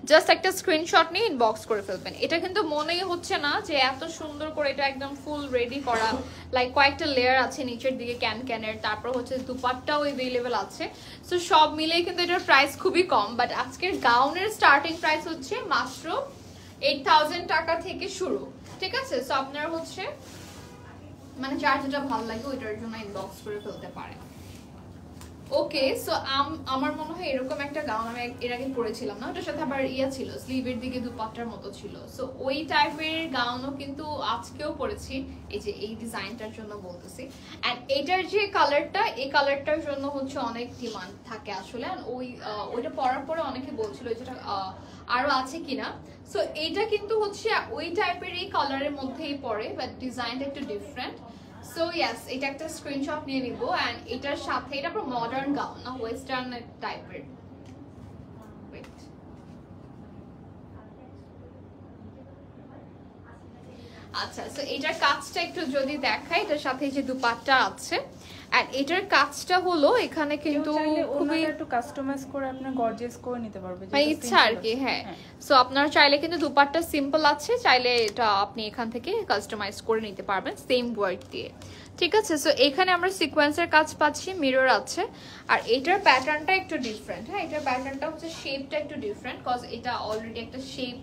জাস্ট একটা স্ক্রিনশট নিয়ে ইনবক্স করে ফেলবেন। এটা কিন্তু মনেই হচ্ছে না যে এত সুন্দর করে এটা একদম ফুল রেডি করা, লাইক কয়েকটা লেয়ার আছে নিচের দিকে ক্যানের, তারপর হচ্ছে দুপাট্টাও अवेलेबल আছে। সো সব মিলেই কিন্তু এটার প্রাইস খুবই কম, বাট আজকের গাউনের স্টার্টিং প্রাইস হচ্ছে মাত্র 8000 টাকা থেকে শুরু। ঠিক আছে, সো আপনার হচ্ছে মানে যার যেটা ভালো লাগে ওইটার জন্য ইনবক্স করে ফেলতে পারে। ওকে, সো আমার মনে হয় এরকম একটা গাউন আমি এর আগে পরেছিলাম না, ওটার সাথে আবার ইয়া ছিল, স্লিভের দিকে দুপাট্টার মতো ছিল। সো ওই টাইপের গাউনও কিন্তু আজকেও পরেছি, এই যে এই ডিজাইনটার জন্য বলতেছি। এন্ড এটার যে কালারটা, এই কালারটার জন্য হচ্ছে অনেক ডিমান্ড থাকে আসলে, ওইটা পরার পরে অনেকে বলছিল যেটা আরো আছে কিনা। সো এইটা কিন্তু হচ্ছে ওই টাইপের এই কালারের মধ্যেই পড়ে, বাট ডিজাইনটা একটু ডিফারেন্ট। সো ইয়েস, এটা একটা স্ক্রিনশট নিয়ে নিব, এন্ড এটার সাথে এটা পুরো মডার্ন গাউন না, ওয়েস্টার্ন টাইপের। আচ্ছা, সো এটার কাজটা একটু যদি দেখাই, এটার সাথে যে দুপাট্টা আছে, এন্ড এটার কাজটা হলো এখানে কিন্তু খুবই একটু কাস্টমাইজ করে আপনি গর্জিয়াস করে নিতে পারবেন, মানে ইচ্ছা আর কি। হ্যাঁ, সো আপনার চাইলে কিন্তু দুপাট্টা সিম্পল আছে, চাইলে এটা আপনি এখান থেকে কাস্টমাইজ করে নিতে পারবেন সেম ওয়ার্ক দিয়ে। ঠিক আছে, সো এখানে আমরা সিকোয়েন্সের কাজ পাচ্ছি, মিরর আছে, আর এটার প্যাটার্নটা একটু ডিফারেন্ট। হ্যাঁ, এটার প্যাটার্নটা হচ্ছে শেপটা একটু ডিফারেন্ট, কজ এটা অলরেডি একটা শেপ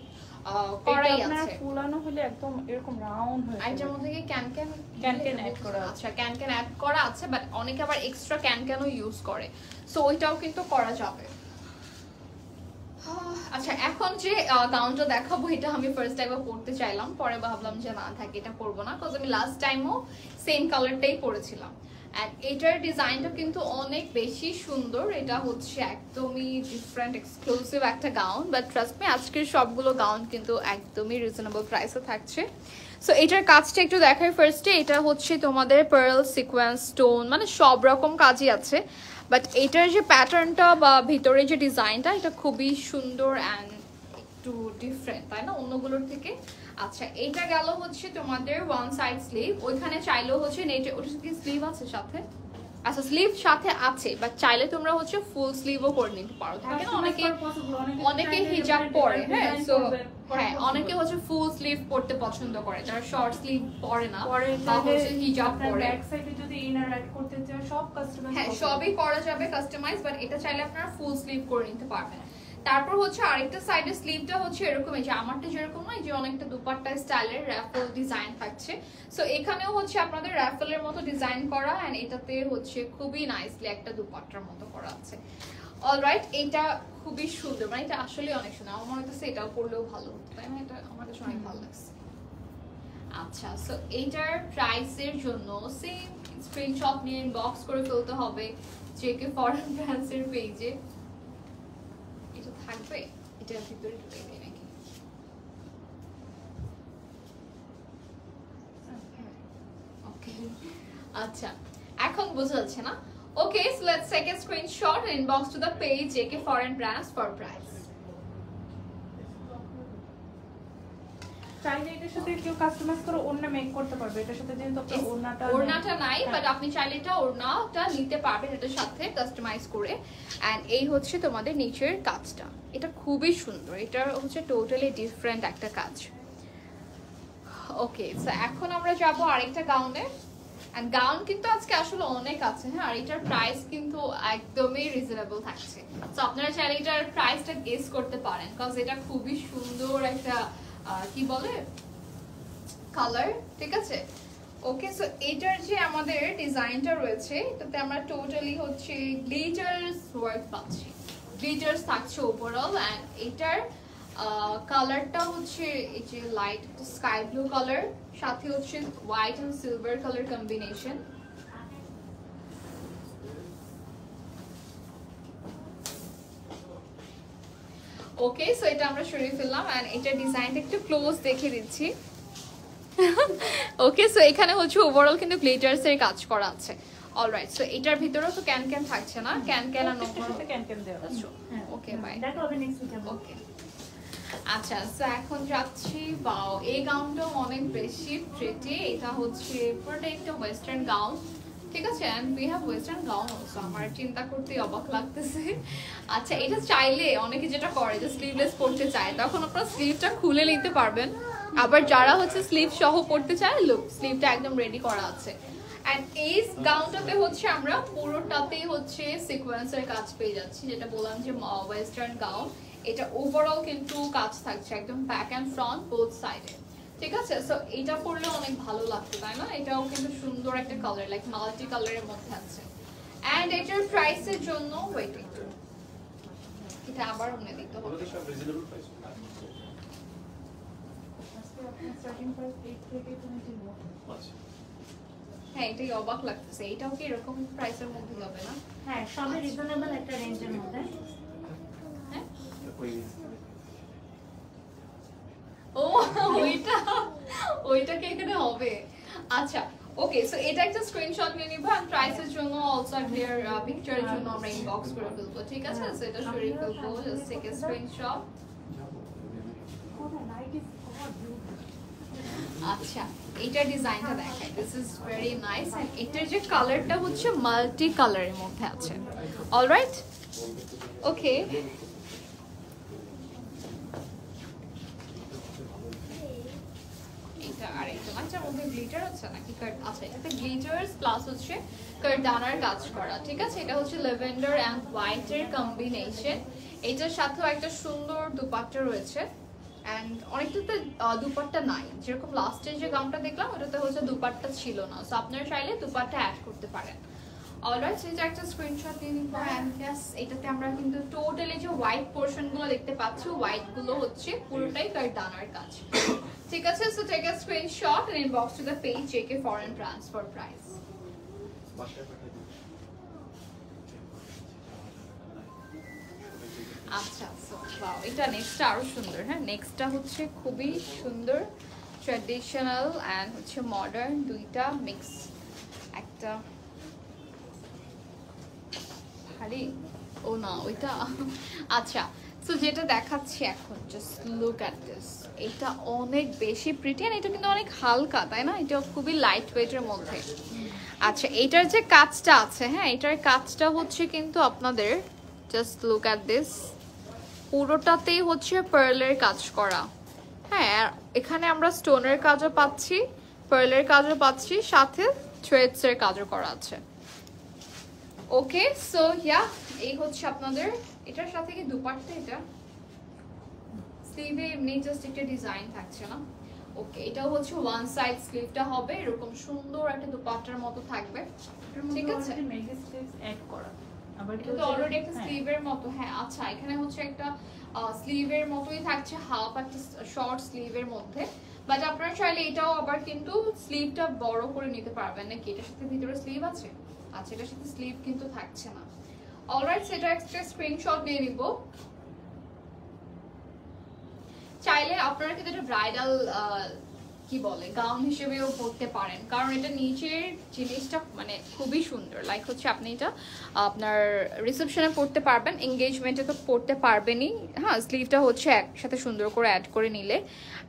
করাই আছে। ফুলানো হলে একদম এরকম রাউন্ড হয়ে যায়। এটার মধ্যে কি ক্যান অ্যাড করা আছে। আচ্ছা, ক্যান অ্যাড করা আছে, বাট অনেকে আবার এক্সট্রা ক্যানও ইউজ করে, সো ওইটাও কিন্তু করা যাবে। আচ্ছা, এখন যে গাউনটা দেখাবো এটা আমি ফার্স্ট টাইম পরতে চাইলাম, পরে ভাবলাম যে না থাকে, এটা পরবো না, কজ আমি লাস্ট টাইমও সেম কালারটাই পরেছিলাম। এন্ড এটার ডিজাইনটা কিন্তু অনেক বেশি সুন্দর, এটা হচ্ছে একদমই ডিফারেন্ট এক্সক্লুসিভ একটা গাউন, বাট ট্রাস্ট মি আজকের সবগুলো গাউন কিন্তু একদমই রিজনেবল প্রাইসে থাকছে। সো এটার কাজটা একটু দেখাই ফার্স্টে। এটা হচ্ছে তোমাদের পার্ল, সিকোয়েন্স, স্টোন, মানে সব রকম কাজই আছে, বাট এটার যে প্যাটার্নটা বা ভিতরে যে ডিজাইনটা, এটা খুবই সুন্দর অ্যান্ড একটু ডিফারেন্ট, তাই না, অন্যগুলোর থেকে। আচ্ছা, এটা গেল হচ্ছে তোমাদের ওয়ান সাইড স্লিভ, ওইখানে চাইলেও হচ্ছে নেটে, ওটা কি স্লিভ আছে সাথে? আচ্ছা স্লিভ সাথে আছে, বাট চাইলে তোমরা হচ্ছে ফুল স্লিভও করে নিতে পারো। থাকে না অনেকে হিজাব পরে, হ্যাঁ সো হ্যাঁ অনেকে হচ্ছে ফুল স্লিভ পরতে পছন্দ করে, যারা শর্ট স্লিভ পরে না বা হচ্ছে হিজাব পরে। ব্যাক সাইডে যদি ইনার অ্যাড করতে চাও সব কাস্টমাইজ, হ্যাঁ সবই করা যাবে কাস্টমাইজ, বাট এটা চাইলে আপনারা ফুল স্লিভ করে নিতে পারবেন। তারপর হচ্ছে আরেকটা সাইডের স্লিভটা হচ্ছে এরকম, এই যে আমারটা যেরকম নয় যে অনেকটা দুপাট্টা স্টাইলের র্যাফেল ডিজাইন থাকছে, সো এখানেও হচ্ছে আপনাদের র্যাফেলের মতো ডিজাইন করা, এন্ড এটাতে হচ্ছে খুবই নাইসলি একটা দুপাট্টার মতো করা আছে। অলরাইট, এটা খুবই সুন্দর, মানে এটা আসলে অনেক সুন্দর। আমার মনে হচ্ছে এটাও পরলেও ভালো হতো, তাই না? এটা আমার কাছে অনেক ভালো লাগছে। আচ্ছা, সো এইটার প্রাইসের জন্য সেম স্ক্রিনশট নিয়ে ইনবক্স করে ফেলতে হবে জেকে ফরেন ব্র্যান্ডস এর পেজে। এটা থাকবে, এটার ভিতরে ঢুকে দেয় নাকি? ওকে, আচ্ছা এখন বোঝা যাচ্ছে না? Okay, so let's take a screenshot and inbox to the page JK Foreign Brands for price. চাইলে এটার সাথে কেউ কাস্টমাইজ করে ওড়না মেক করতে পারবে। এটার সাথে যেহেতু আপনার ওড়নাটা নাই, বাট আপনি চাইলে এটা ওড়নাটা নিতে পারবেন এটার সাথে কাস্টমাইজ করে। এন্ড এই হচ্ছে তোমাদের নিচের কাজটা, এটা খুবই সুন্দর, এটা হচ্ছে টোটালি ডিফারেন্ট একটা কাজ। ওকে, সো এখন আমরা যাব আরেকটা গাউনে। এন্ড গাউন কিন্তু আজকে আসলে অনেক আছে, হ্যাঁ, আর এটার প্রাইস কিন্তু একদমই রিজনেবল থাকছে। সো আপনারা চাইলে এটার প্রাইসটা গেস করতে পারেন, কজ এটা খুবই সুন্দর একটা কি বলে কালার, ঠিক আছে? ওকে, সো এটার যে আমাদের ডিজাইনটা রয়েছে এটাতে আমরা টোটালি হচ্ছে গ্লিটারস ওয়ার্ক পাচ্ছি, গ্লিটারস থাকছে ওভারঅল। এন্ড এটার কালারটা হচ্ছে এই যে লাইট স্কাই ব্লু কালার, সাথে হচ্ছে white and silver colour combination. Okay, so এটা আমরা সরিয়ে ফেললাম। এন্ড এটার ডিজাইনটা একটু ক্লোজ দেখে দিচ্ছি। ওকে, সো এখানে হচ্ছে ওভারঅল কিন্তু গ্লিটারস এর কাজ করা আছে। অলরাইট, সো এটার ভিতরেও তো ক্যান ক্যান থাকছে না? ক্যান ক্যান আর সাথে ক্যান ক্যান দেওয়া আছে। ওকে, বাই, দ্যাট হবে নেক্সট উইকে। ওকে, আচ্ছা, সো এখন যাচ্ছি। বাও, এই গাউনটাও অনেক বেশি প্রিটি। এটা হচ্ছে পুরোটা একটা ওয়েস্টার্ন গাউন, ঠিক আছে? And we have western gown also. আমার চিন্তা করতে অবাক লাগতেছে। আচ্ছা, এটা চাইলে অনেকে যেটা করে যে স্লিভলেস পরতে চায়, তখন আপনারা স্লিভটা খুলে নিতে পারবেন। আবার যারা হচ্ছে স্লিভ সহ পরতে চায়, লুক স্লিভটা একদম রেডি করা আছে। এন্ড এই গাউনটাতে হচ্ছে আমরা পুরোটাতেই হচ্ছে সিকোয়েন্সের কাজ পেয়ে যাচ্ছি, যেটা বললাম যে ওয়েস্টার্ন গাউন। এটা ওভারঅল কিন্তু কাজ থাকছে একদম ব্যাক এন্ড ফ্রন্ট বোথ সাইডে, ঠিক আছে? সো এটা পরলে অনেক ভালো লাগতো, তাই না? এটাও কিন্তু সুন্দর একটা কালার, লাইক মাল্টি কালারের মধ্যে আছে। এন্ড এটার প্রাইসের জন্য ওয়েট একটু, এটা আবার মনে দিতে হবে। হ্যাঁ, এটাই অবাক লাগতেছে। এটাও কি এরকম প্রাইসের মধ্যে যাবে না? হ্যাঁ, সবই রিজনেবল একটা রেঞ্জের মধ্যে। হ্যাঁ, ও ওইটা কি এখানে হবে? আচ্ছা, ওকে, সো এটা একটা স্ক্রিনশট নিয়ে নিব। আর প্রাইসের জন্য অলসো ক্লিয়ার পিকচারের জন্য আমরা ইনবক্স করে ফেলবো, ঠিক আছে? সো এটা সরিয়ে ফেলবো, জাস্ট টেক এ স্ক্রিনশট। আচ্ছা, এইটার ডিজাইনটা দেখাই, this is very nice. And এটার যে কালারটা হচ্ছে মাল্টি কালারের মধ্যে আছে। অলরাইট, ওকে, এটা আর এটা মাঝের মধ্যে গ্লিটার আছে নাকি কাট? আচ্ছা, এটাতে গ্লিটারস প্লাস হচ্ছে কার্ডানার কাজ করা, ঠিক আছে? এটা হচ্ছে ল্যাভেন্ডার এন্ড হোয়াইট এর কম্বিনেশন। এটার সাথেও একটা সুন্দর দুপাট্টা রয়েছে। এন্ড অনেকটাতে দুপাট্টা নাই, যেরকম লাস্টের যে গাউনটা দেখলাম ওটাতে হচ্ছে দুপাট্টা ছিল না, সো আপনারা চাইলে দুপাট্টা অ্যাড করতে পারেন। অলরাইট, এই যে একটা স্ক্রিনশট নিয়ে নিব। এন্ড ইয়েস, এটাতে আমরা কিন্তু টোটালি যে হোয়াইট পোরশন গুলো দেখতে পাচ্ছি, হোয়াইট গুলো হচ্ছে পুরোটাই কার্ডানার কাজ, ঠিক আছে? So take a screenshot and inbox to the page JK foreign brands for price. আচ্ছা, সো ওয়াও, এটা নেক্সটটা আরো সুন্দর। হ্যাঁ, নেক্সটটা হচ্ছে খুবই সুন্দর, ট্র্যাডিশনাল এন্ড হচ্ছে মডার্ন, দুইটা মিক্স একটা ভারী। ও না, ওইটা আচ্ছা, সো যেটা দেখাচ্ছি এখন, জাস্ট লুক অ্যাট দিস। এটা অনেক বেশি প্রিটি, এন্ড এটা কিন্তু অনেক হালকা, তাই না? এটা খুবই লাইট ওয়েটের মধ্যে। আচ্ছা এটার যে কাজটা আছে, হ্যাঁ এটার কাজটা হচ্ছে কিন্তু আপনাদের জাস্ট লুক অ্যাট দিস, পুরোটাতেই হচ্ছে পার্লের কাজ করা। হ্যাঁ আর এখানে আমরা স্টোনের কাজও পাচ্ছি, পার্লের কাজও পাচ্ছি, সাথে থ্রেডস এর কাজও করা আছে। ওকে সো ইয়া এই হচ্ছে আপনাদের, এটার সাথে কি দুপাট্টা, এটা স্লিভে এমনি জাস্ট একটা ডিজাইন থাকছে না। ওকে এটাও হচ্ছে ওয়ান সাইড স্লিভটা হবে এরকম সুন্দর একটা দুপাট্টার মতো থাকবে, ঠিক আছে। মেগি স্লিভস অ্যাড করা, আবার এটা তো অলরেডি একটা স্লিভের মতো, হ্যাঁ আচ্ছা এখানে হচ্ছে একটা স্লিভের মতোই থাকছে, হাফ একটা শর্ট স্লিভের মধ্যে। বাট আপনারা চাইলে এটাও আবার কিন্তু স্লিভটা বড় করে নিতে পারবেন নাকি, এটার সাথে ভিতরে স্লিভ আছে, আচ্ছা এটার সাথে স্লিভ কিন্তু থাকছে না। অলরাইট সেটা একটা স্ক্রিনশট নিয়ে নিব। চাইলে আপনারা কিন্তু এটা ব্রাইডাল কি বলে গাউন হিসেবেও পরতে পারেন, কারণ এটা নিচের জিনিসটা মানে খুবই সুন্দর। লাইক হচ্ছে আপনি এটা আপনার রিসেপশনে পরতে পারবেন, এঙ্গেজমেন্টে তো পরতে পারবেনই। হ্যাঁ স্লিভটা হচ্ছে একসাথে সুন্দর করে অ্যাড করে নিলে।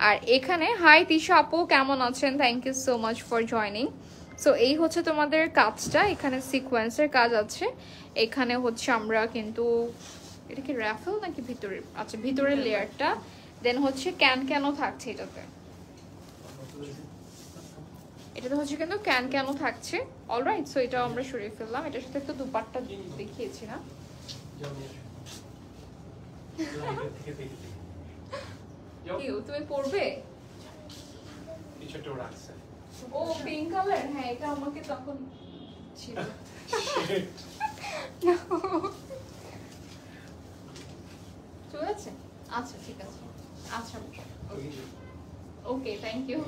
আর এখানে হাই তিশা আপু কেমন আছেন, thank you so much for joining. So এই হচ্ছে তোমাদের কাজটা, এখানে সিকোয়েন্সের কাজ আছে, এখানে হচ্ছে আমরা কিন্তু এটা কি র্যাফেল নাকি ভিতরে, আচ্ছা ভিতরের লেয়ারটা, দেন হচ্ছে ক্যানও থাকছে এটাতে, এটাতে হচ্ছে কিন্তু ক্যানও থাকছে। অলরাইট সো এটাও আমরা সরিয়ে ফেললাম, এটার সাথে একটু দুপাট্টা দেখিয়েছি না, তুমি পরবে? ও পিঙ্ক কালার, হ্যাঁ এটা আমাকে তখন ছিল ঠিক আছে, আচ্ছা ঠিক আছে, আচ্ছা ওকে থ্যাংক ইউ।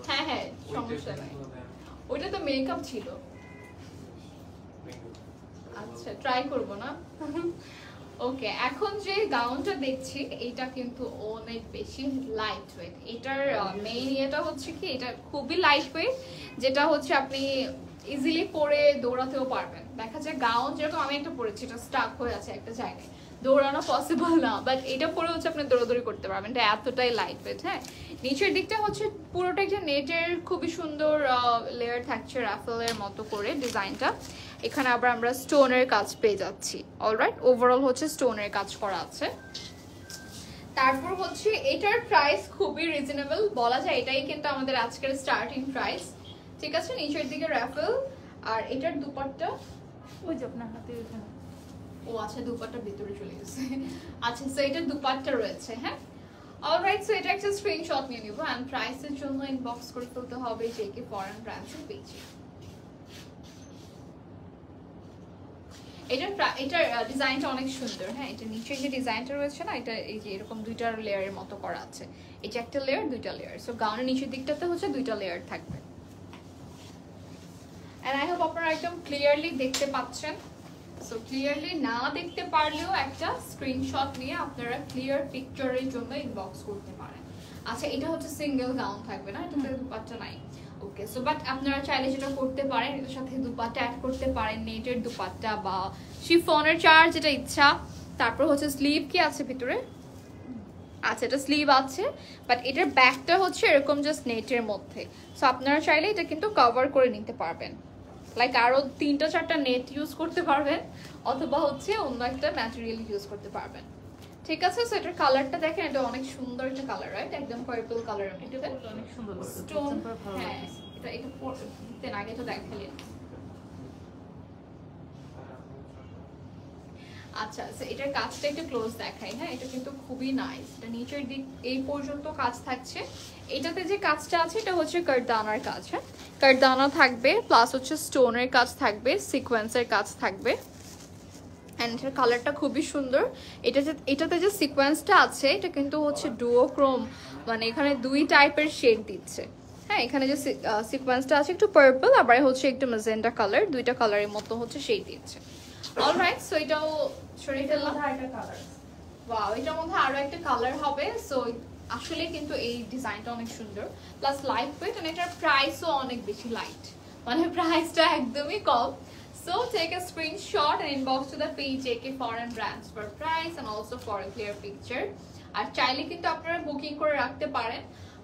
হ্যাঁ হ্যাঁ সমস্যা নাই, ওইটা তো মেকআপ ছিল, আচ্ছা ট্রাই করব না। ওকে এখন যে গাউনটা দেখছি এটা কিন্তু অনেক বেশি লাইট ওয়েট, এটার মেইন ইয়েটা হচ্ছে কি এটা খুবই লাইট ওয়েট, যেটা হচ্ছে আপনি ইজিলি পরে দৌড়াতেও পারবেন। দেখা যায় গাউন যেরকম আমি একটা পরেছি এটা স্টাক হয়ে আছে একটা জায়গায়, দৌড়ানো পসিবল না, বাট এটা পরে হচ্ছে আপনি দৌড়াদৌড়ি করতে পারবেন, এটা এতটাই লাইট ওয়েট। হ্যাঁ নিচের দিকটা হচ্ছে পুরোটা একটা নেটের খুবই সুন্দর লেয়ার থাকছে রাফেলের মতো করে ডিজাইনটা, এখানে আবার আমরা স্টোনের কাজ পেয়ে যাচ্ছি। অলরাইট ওভারঅল হচ্ছে স্টোনের কাজ করা আছে। তারপর হচ্ছে এটার প্রাইস খুবই রিজনেবল বলা যায়, এটাই কিন্তু আমাদের আজকের স্টার্টিং প্রাইস, ঠিক আছে। নিচের দিকে রাফেল আর এটার দুপাট্টা ওই যে আপনার হাতে এখানে, ও আচ্ছা দুপাট্টা ভিতরে চলে গেছে, আচ্ছা সো এটার দুপাট্টা রয়েছে। হ্যাঁ অলরাইট সো এটা একটা স্ক্রিনশট নিয়ে নিব এন্ড প্রাইসের জন্য ইনবক্স করে ফেলতে হবে জেকে ফরেন ব্র্যান্ডসের পেজে। এটার ডিজাইনটা অনেক সুন্দর, হ্যাঁ এটা নিচের যে ডিজাইনটা রয়েছে না, এটা এই যে এরকম দুইটা লেয়ারের মতো করা আছে, এই যে একটা লেয়ার দুইটা লেয়ার, সো গাউনের নিচের দিকটাতে হচ্ছে দুইটা লেয়ার থাকবে। এন্ড আই হোপ আপনারা একদম ক্লিয়ারলি দেখতে পাচ্ছেন। সো ক্লিয়ারলি না দেখতে পারলেও একটা স্ক্রিনশট নিয়ে আপনারা ক্লিয়ার পিকচারের জন্য ইনবক্স করতে পারেন। আচ্ছা এটা হচ্ছে সিঙ্গেল গাউন থাকবে না, এটাতে দুপাট্টা নাই। ওকে সো বাট আপনারা চাইলে যেটা করতে পারেন এটার সাথে দুপাট্টা অ্যাড করতে পারেন, নেটের দুপাট্টা বা শিফনের চার যেটা ইচ্ছা। তারপর হচ্ছে স্লিভ কি আছে ভিতরে, আচ্ছা এটা স্লিভ আছে, বাট এটার ব্যাকটা হচ্ছে এরকম জাস্ট নেটের মধ্যে, সো আপনারা চাইলে এটা কিন্তু কভার করে নিতে পারবেন, লাইক আরো 3-4টা নেট ইউজ করতে পারবেন অথবা হচ্ছে অন্য একটা ম্যাটেরিয়াল ইউজ করতে পারবেন, ঠিক আছে। সো এটার কালারটা দেখেন, এটা অনেক সুন্দর একটা কালার, রাইট একদম পার্পল কালার, এটা অনেক সুন্দর স্টোন, হ্যাঁ এটা পরতে আগে তো দেখালেন। আচ্ছা এটার কাজটা একটু ক্লোজ দেখাই, হ্যাঁ এটা কিন্তু খুবই নাইস, এটা নিচের দিক এই পর্যন্ত কাজ থাকছে। এটাতে যে কাজটা আছে এটা হচ্ছে কারদানার কাজ, হ্যাঁ কারদানা থাকবে, প্লাস হচ্ছে স্টোনের কাজ থাকবে, সিকোয়েন্সের কাজ থাকবে, এন্ড এটার কালারটা খুবই সুন্দর। এটাতে যে সিকোয়েন্সটা আছে এটা কিন্তু হচ্ছে ডুওক্রোম, মানে এখানে দুই টাইপের শেড দিচ্ছে। হ্যাঁ এখানে যে সিকোয়েন্সটা আছে একটু পার্পল, আবার হচ্ছে একটু ম্যাজেন্টা কালার, দুইটা কালারের মতো হচ্ছে শেড দিচ্ছে। অলরাইট সো এটাও সরিয়ে ফেললাম। ওয়াও এটার মধ্যে আরো একটা কালার হবে। সো আসলে কিন্তু এই ডিজাইনটা অনেক সুন্দর, প্লাস লাইট ওয়েট, এন্ড এটার প্রাইসও অনেক বেশি লাইট, মানে প্রাইসটা একদমই কম। So take a screenshot and inbox to the page JK Foreign Brands for price and also for a clear picture. আর চাইলে কিন্তু আপনারা বুকিং করে রাখতে পারেন।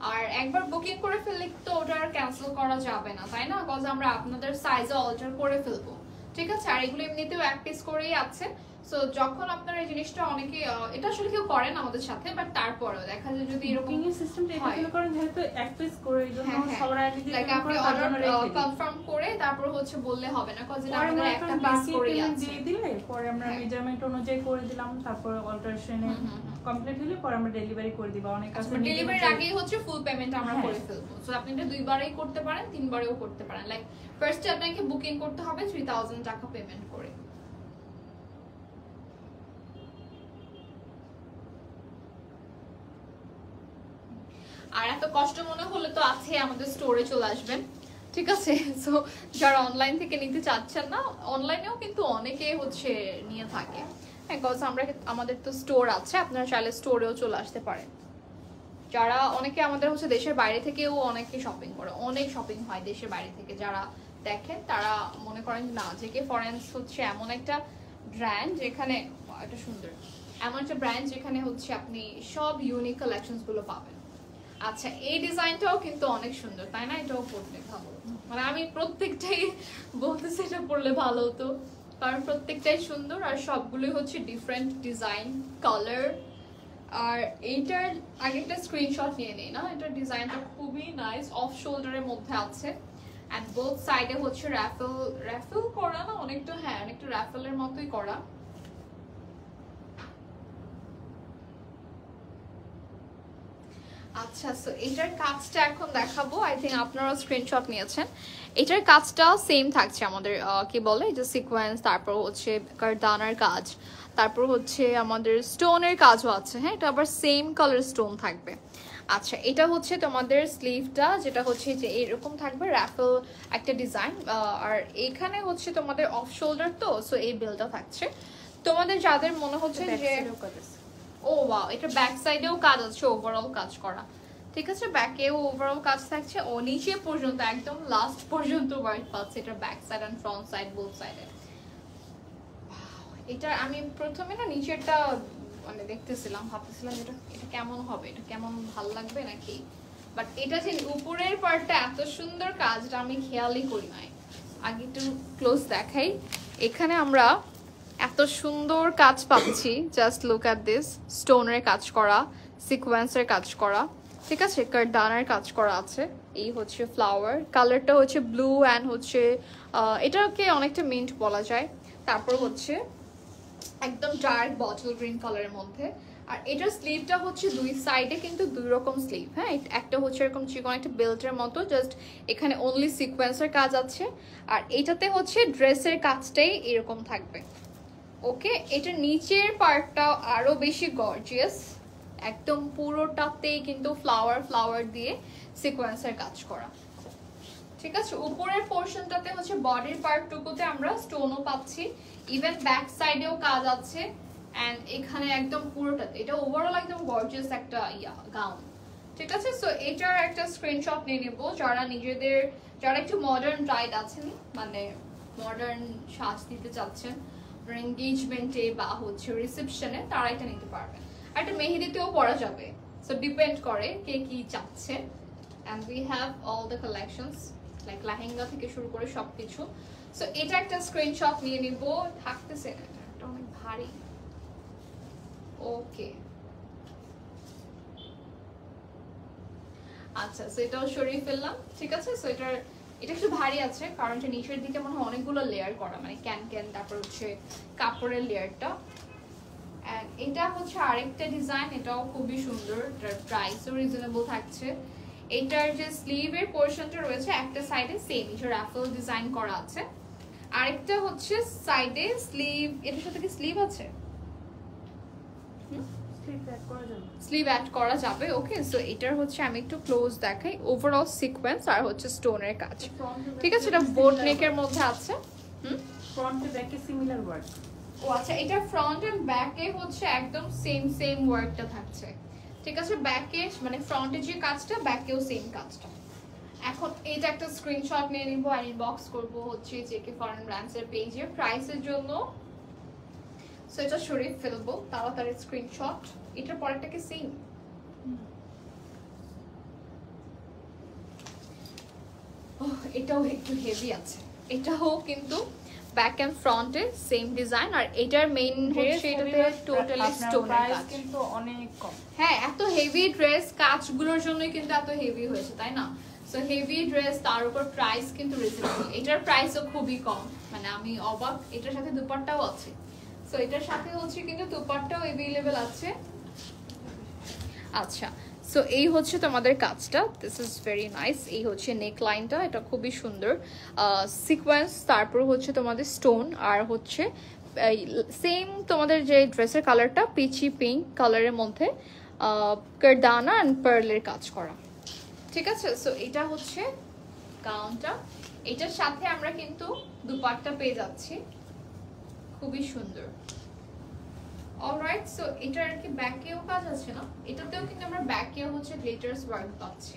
আর একবার বুকিং করে ফেললে তো ওটা আর ক্যান্সেল করা যাবে না, তাই না? বিকজ আমরা আপনাদের সাইজে অল্টার করে ফেলবো, ঠিক আছে? আর এগুলো এমনিতেও এক পিস করেই আছে। সো যখন আপনার এই জিনিসটা অনেকে এটা আসলে কেউ করেন আমাদের সাথে, বাট তারপরেও দেখা যায় যদি এরকম বুকিং এর সিস্টেমটা এটা ফলো করেন যেহেতু এক পিস করে এই জন্য সবার আগে যে লাইক আপনি অর্ডার কনফার্ম করে তারপর হচ্ছে বললে হবে না, কজ এটা আমাদের একটা পিস করেই আছে। দিয়ে দিলে পরে আমরা মেজারমেন্ট অনুযায়ী করে দিলাম, তারপর অল্টারেশনে কমপ্লিট হলে পরে আমরা ডেলিভারি করে দিব। অনেক আছে ডেলিভারির আগেই হচ্ছে ফুল পেমেন্ট আমরা করে ফেলবো। সো আপনি এটা দুইবারই করতে পারেন, তিনবারেও করতে পারেন। লাইক ফার্স্টে আপনাকে বুকিং করতে হবে 3000 টাকা পেমেন্ট করে। আর এত কষ্ট মনে হলে তো আছে, আমাদের স্টোরে চলে আসবেন, ঠিক আছে? সো যারা অনলাইন থেকে নিতে চাচ্ছেন না, অনলাইনেও কিন্তু অনেকে হচ্ছে নিয়ে থাকে, বিকজ আমাদের তো স্টোর আছে, আপনারা চাইলে স্টোরেও চলে আসতে পারেন। যারা অনেকে আমাদের হচ্ছে দেশের বাইরে থেকেও অনেকে শপিং করে, অনেক শপিং হয় দেশের বাইরে থেকে, যারা দেখেন তারা মনে করেন না জেকে ফরেন্স হচ্ছে এমন একটা ব্র্যান্ড যেখানে এটা সুন্দর, এমন একটা ব্র্যান্ড যেখানে হচ্ছে আপনি সব ইউনিক কালেকশনস গুলো পাবেন। আচ্ছা, এই ডিজাইনটাও কিন্তু অনেক সুন্দর, তাই না? এটাও পরলে ভালো, মানে আমি প্রত্যেকটাই বলতেছি এটা পরলে ভালো হতো, কারণ প্রত্যেকটাই সুন্দর আর সবগুলোই হচ্ছে ডিফারেন্ট ডিজাইন, কালার। আর এইটার আগে একটা স্ক্রিনশট নিয়ে নেই না, এটার ডিজাইনটা খুবই নাইস, অফ শোল্ডারের মধ্যে আছে এন্ড বোথ সাইডে হচ্ছে র্যাফেল করা না অনেকটা, হ্যাঁ অনেকটা র্যাফেলের মতোই করা। আচ্ছা, সো এটার কাজটা এখন দেখাবো, আই থিঙ্ক আপনারা স্ক্রিনশট নিয়েছেন। এটার কাজটা সেম থাকছে আমাদের, কি বলে এই যে সিকোয়েন্স, তারপর হচ্ছে কারদানার কাজ, তারপর হচ্ছে আমাদের স্টোনের কাজও আছে, হ্যাঁ এটা আবার সেম কালার স্টোন থাকবে। আচ্ছা, এটা হচ্ছে তোমাদের স্লিভটা, যেটা হচ্ছে যে এরকম থাকবে র্যাফেল একটা ডিজাইন, আর এখানে হচ্ছে তোমাদের অফ শোল্ডার, তো সো এই বেলটা থাকছে। তোমাদের যাদের মনে হচ্ছে যে ও ওয়াও, এটা ব্যাক সাইডেও কাজ আছে, ওভারঅল কাজ করা, ঠিক আছে? ব্যাকেও ওভারঅল কাজ থাকছে, ও নিচে পর্যন্ত একদম লাস্ট পর্যন্ত ওয়ার্ক পাচ্ছে, এটা back side and front side both সাইডে। এটা আমি প্রথমে না নিচেরটা মানে দেখতেছিলাম, ভাবতেছিলাম এটা কেমন হবে, এটা কেমন ভালো লাগবে নাকি, বাট এটা যে উপরের পার্টটা এত সুন্দর কাজটা আমি খেয়ালই করি নাই। আগে একটু ক্লোজ দেখাই, এখানে আমরা এত সুন্দর কাজ পাচ্ছি, জাস্ট লুক অ্যাট দিস, স্টোনের কাজ করা, সিকোয়েন্সের কাজ করা, ঠিক আছে? কারদানার কাজ করা আছে, এই হচ্ছে ফ্লাওয়ার, কালারটা হচ্ছে ব্লু অ্যান্ড হচ্ছে এটাকে অনেকটা মিন্ট বলা যায়, তারপর হচ্ছে একদম ডার্ক বটল গ্রিন কালারের মধ্যে। আর এটার স্লিভটা হচ্ছে দুই সাইডে কিন্তু দুই রকম স্লিভ, হ্যাঁ একটা হচ্ছে এরকম চিকন একটা বেল্টের মতো, জাস্ট এখানে অনলি সিকোয়েন্সের কাজ আছে, আর এটাতে হচ্ছে ড্রেসের কাজটাই এরকম থাকবে। ওকে, এটা নিচের পার্টটা আরো বেশি গর্জিয়াস, একদম পুরোটাতেই কিন্তু ফ্লাওয়ার দিয়ে সিকোয়েন্সের কাজ করা, ঠিক আছে? উপরের পোরশনটাতে হচ্ছে বডির পার্টটুকুতে আমরা স্টোনও পাচ্ছি, ইভেন ব্যাক সাইডেও কাজ আছে, এন্ড এখানে একদম পুরোটাতে এটা ওভারঅল একদম গর্জিয়াস একটা গাউন, ঠিক আছে? সো এটার একটা স্ক্রিনশট নিয়ে নেব, যারা একটু মডার্ন ব্রাইড আছেন, মানে মডার্ন সাজ দিতে চাচ্ছেন এনগেজমেন্টে বা হচ্ছে রিসেপশনে, তারা এটা নিতে পারবেন। আর এটা মেহেদিতেও পরা যাবে, সো ডিপেন্ড করে কে কি চাচ্ছে। And we have all the collections, like lehenga থেকে শুরু করে সবকিছু। সো এটা একটা স্ক্রিনশট নিয়ে নিব, থাকতেছে না, এটা অনেক ভারী। ওকে, আচ্ছা, সো এটাও সরিয়ে ফেললাম, ঠিক আছে? সো এটা একটু ভারী আছে, কারণ এটা নিচের দিকে মনে হয় অনেকগুলো লেয়ার করা, মানে ক্যান, তারপর হচ্ছে কাপড়ের লেয়ারটা। এন্ড এটা হচ্ছে আরেকটা ডিজাইন, এটাও খুবই সুন্দর, এটার প্রাইসও রিজনেবল থাকছে। এটার যে স্লিভের পোরশনটা রয়েছে একটা সাইডে সেম যে রাফেল ডিজাইন করা আছে, আরেকটা হচ্ছে সাইডে স্লিভ, এটার সাথে কি স্লিভ আছে? স্লিভ অ্যাড করা যাবে। ওকে, সো এটার হচ্ছে আমি একটু ক্লোজ দেখাই, ওভারঅল সিকোয়েন্স আর হচ্ছে স্টোনের কাজ, ঠিক আছে? এটা বোট নেকের মধ্যে আছে, ফ্রন্ট ব্যাকে সিমিলার ওয়ার্ক। ও আচ্ছা, এটা ফ্রন্ট এন্ড ব্যাকে হচ্ছে একদম সেম ওয়ার্কটা থাকছে, ঠিক আছে? ব্যাকে মানে ফ্রন্টে যে কাজটা, ব্যাকেও সেম কাজটা। এখন এটা একটা স্ক্রিনশট নিয়ে নিব আর ইনবক্স করব হচ্ছে জেকে ফরেন ব্র্যান্ডস এর পেজে প্রাইসের জন্য। সো এটা সরিয়ে ফেলবো তাড়াতাড়ি স্ক্রিনশট। এটার পরেরটা কি সেম? এটাও একটু হেভি আছে, এটাও কিন্তু ব্যাক এন্ড ফ্রন্টে সেম ডিজাইন। আর এটার মেইন হচ্ছে এটাতে টোটালি স্টোনের কাজ, কিন্তু অনেক কম। হ্যাঁ এত হেভি ড্রেস কাজগুলোর জন্যই কিন্তু এত হেভি হয়েছে, তাই না? সো হেভি ড্রেস তার উপর প্রাইস কিন্তু রিজনেবল, এটার প্রাইসও খুবই কম, মানে আমি অবাক। এটার সাথে দুপাট্টাও আছে, সো এটার সাথে হচ্ছে কিন্তু দুপাট্টাও अवेलेबल আছে। আচ্ছা, সো এই হচ্ছে তোমাদের কাজটা, দিস ইজ ভেরি নাইস। এই হচ্ছে নেক লাইনটা, এটা খুবই সুন্দর সিকোয়েন্স, তারপর হচ্ছে তোমাদের স্টোন, আর হচ্ছে সেম তোমাদের যে ড্রেসের কালারটা পিচি পিঙ্ক কালারের মধ্যে কারদানা অ্যান্ড পার্লের কাজ করা, ঠিক আছে? সো এটা হচ্ছে গাউনটা, এটার সাথে আমরা কিন্তু দুপাট্টা পেয়ে যাচ্ছি, খুবই সুন্দর। অলরাইট, সো এটার আর কি ব্যাকেও কাজ আছে না, এটাতেও কিন্তু আমরা ব্যাকেও হচ্ছে গ্লিটারস ওয়ার্ক পাচ্ছি।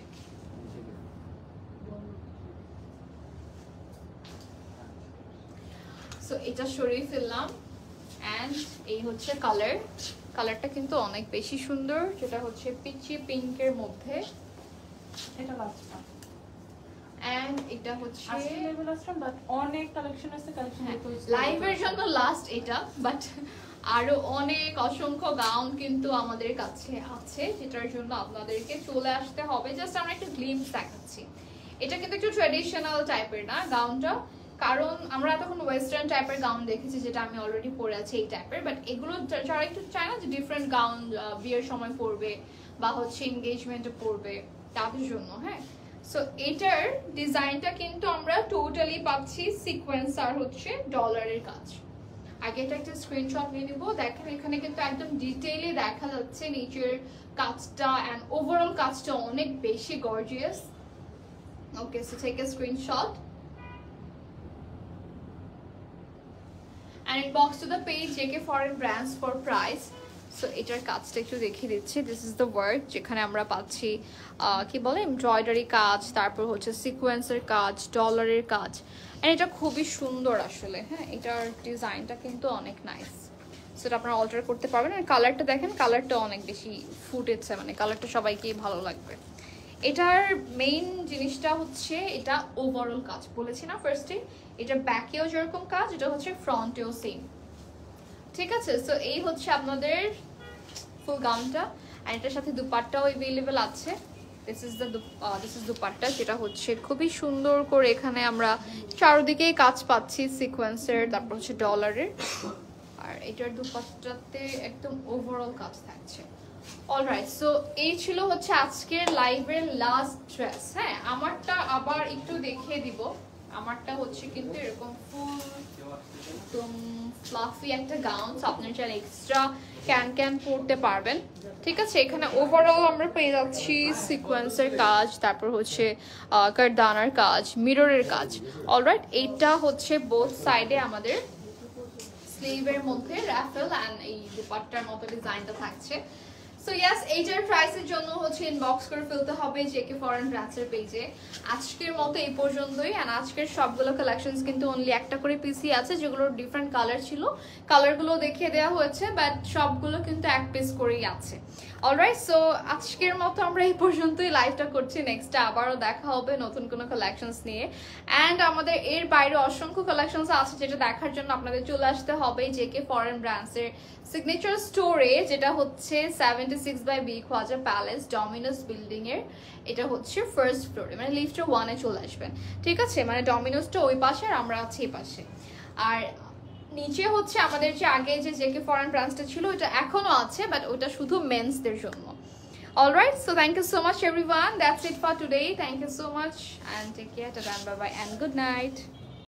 সো এটা সরিয়ে ফেললাম, এন্ড এই হচ্ছে কালারটা কিন্তু অনেক বেশি সুন্দর, যেটা হচ্ছে পিচি পিঙ্কের মধ্যে। এটা লাস্টটা, এন্ড এটা হচ্ছে আজকে লেভেল আসছে, বাট অনেক কালেকশন আছে, কালেকশন লাইভের জন্য লাস্ট এটা, বাট আরো অনেক অসংখ্য গাউন কিন্তু আমাদের কাছে আছে, যেটার জন্য আপনাদেরকে চলে আসতে হবে। জাস্ট আমরা একটু গ্লিমস দেখাচ্ছি। এটা কিন্তু একটু ট্রেডিশনাল টাইপের না গাউনটা, কারণ আমরা তখন ওয়েস্টার্ন টাইপের গাউন দেখেছি, যেটা আমি অলরেডি পরে আছি এই টাইপের, বাট এগুলো যারা একটু চায় না যে ডিফারেন্ট গাউন বিয়ের সময় পরবে বা হচ্ছে এনগেজমেন্টে পরবে, তাদের জন্য। হ্যাঁ, সো এটার ডিজাইনটা কিন্তু আমরা টোটালি পাচ্ছি সিকোয়েন্স আর হচ্ছে ডলারের কাজ। আগে এটা একটা স্ক্রিনশট নিয়ে নিব, দেখেন এখানে কিন্তু একদম ডিটেইলে দেখা যাচ্ছে নিচের কাজটা, এন্ড ওভারঅল কাজটা অনেক বেশি gorgeous. Okay, so take a screenshot and inbox to the page JK Foreign Brands for price. So এটার কাজটা একটু দেখিয়ে দিচ্ছি। দিস ইজ দ্য ওয়ার্ক, যেখানে আমরা পাচ্ছি কি বলে এমব্রয়ডারি কাজ, তারপর হচ্ছে সিকোয়েন্সের কাজ, ডলারের কাজ, এন্ড এটা খুবই সুন্দর আসলে। হ্যাঁ, এটার ডিজাইনটা কিন্তু অনেক নাইস, সেটা আপনারা অল্টার করতে পারবেন। আর কালারটা দেখেন, কালারটা অনেক বেশি ফুটেছে, মানে কালারটা সবাইকেই ভালো লাগবে। এটার মেইন জিনিসটা হচ্ছে এটা ওভারঅল কাজ, বলেছি না ফার্স্টে, এটা ব্যাকেও যেরকম কাজ, এটা হচ্ছে ফ্রন্টেও সেম, ঠিক আছে? সো এই হচ্ছে আপনাদের ফুল গাউনটা, আর এটার সাথে দুপাট্টাও अवेलेबल আছে। দিস ইজ দুপাট্টা, যেটা হচ্ছে খুবই সুন্দর করে এখানে আমরা চারদিকেই কাজ পাচ্ছি সিকোয়েন্সের, তারপর হচ্ছে ডলারের, আর এটার দুপাট্টাতে একদম ওভারঅল কাজ থাকছে। অলরাইট, সো এই ছিল হচ্ছে আজকের লাইভের লাস্ট ড্রেস। হ্যাঁ, আমারটা আবার একটু দেখিয়ে দিব। আমারটা হচ্ছে কিন্তু এরকম ফুল একদম ফ্লাফি একটা গাউন, আপনারা চাইলে এক্সট্রা ক্যান পরতে পারবেন, ঠিক আছে? এখানে ওভারঅল আমরা পেয়ে যাচ্ছি সিকোয়েন্সের কাজ, তারপর হচ্ছে কারদানার কাজ, মিররের কাজ। অলরাইট, এইটা হচ্ছে বোথ সাইডে আমাদের স্লিভের মধ্যে রাফেল এন্ড এই দুপাট্টার মতো ডিজাইনটা থাকছে। সো ইয়েস, এইটার প্রাইসের জন্য হচ্ছে ইনবক্স করে ফেলতে হবে জেকে ফরেন ব্র্যান্ডসের পেজে। আজকের মতো এই পর্যন্তই, এন্ড আজকের সবগুলো কালেকশনস কিন্তু অনলি একটা করে পিসি আছে, যেগুলোর ডিফারেন্ট কালার ছিল, কালারগুলো দেখিয়ে দেওয়া হয়েছে, বাট সবগুলো কিন্তু এক পিস করেই আছে। অলরাইট, সো আজকের মতো আমরা এই পর্যন্তই লাইভটা করছি। নেক্সটে আবারও দেখা হবে নতুন কোনো কালেকশনস নিয়ে, অ্যান্ড আমাদের এর বাইরে অসংখ্য কালেকশনস আছে, যেটা দেখার জন্য আপনাদের চলে আসতে হবে জেকে ফরেন ব্র্যান্ডসের সিগনেচার স্টোরে, যেটা হচ্ছে 76/B Khawaja palace Domino's building এর, এটা হচ্ছে ফার্স্ট ফ্লোরে, মানে লিফটের 1-এ চলে আসবেন, ঠিক আছে? মানে ডমিনোসটা ওই পাশে আর আমরা আছি এই পাশে। আর নিচে হচ্ছে আমাদের যে আগে যে জেকে ফরেন ব্রাঞ্চটা ছিল, ওটা এখনো আছে, বাট ওটা শুধু মেন্সদের জন্য। Alright, so thank you so much everyone, that's it for today. Thank you so much and take care, tata, bye bye and good night.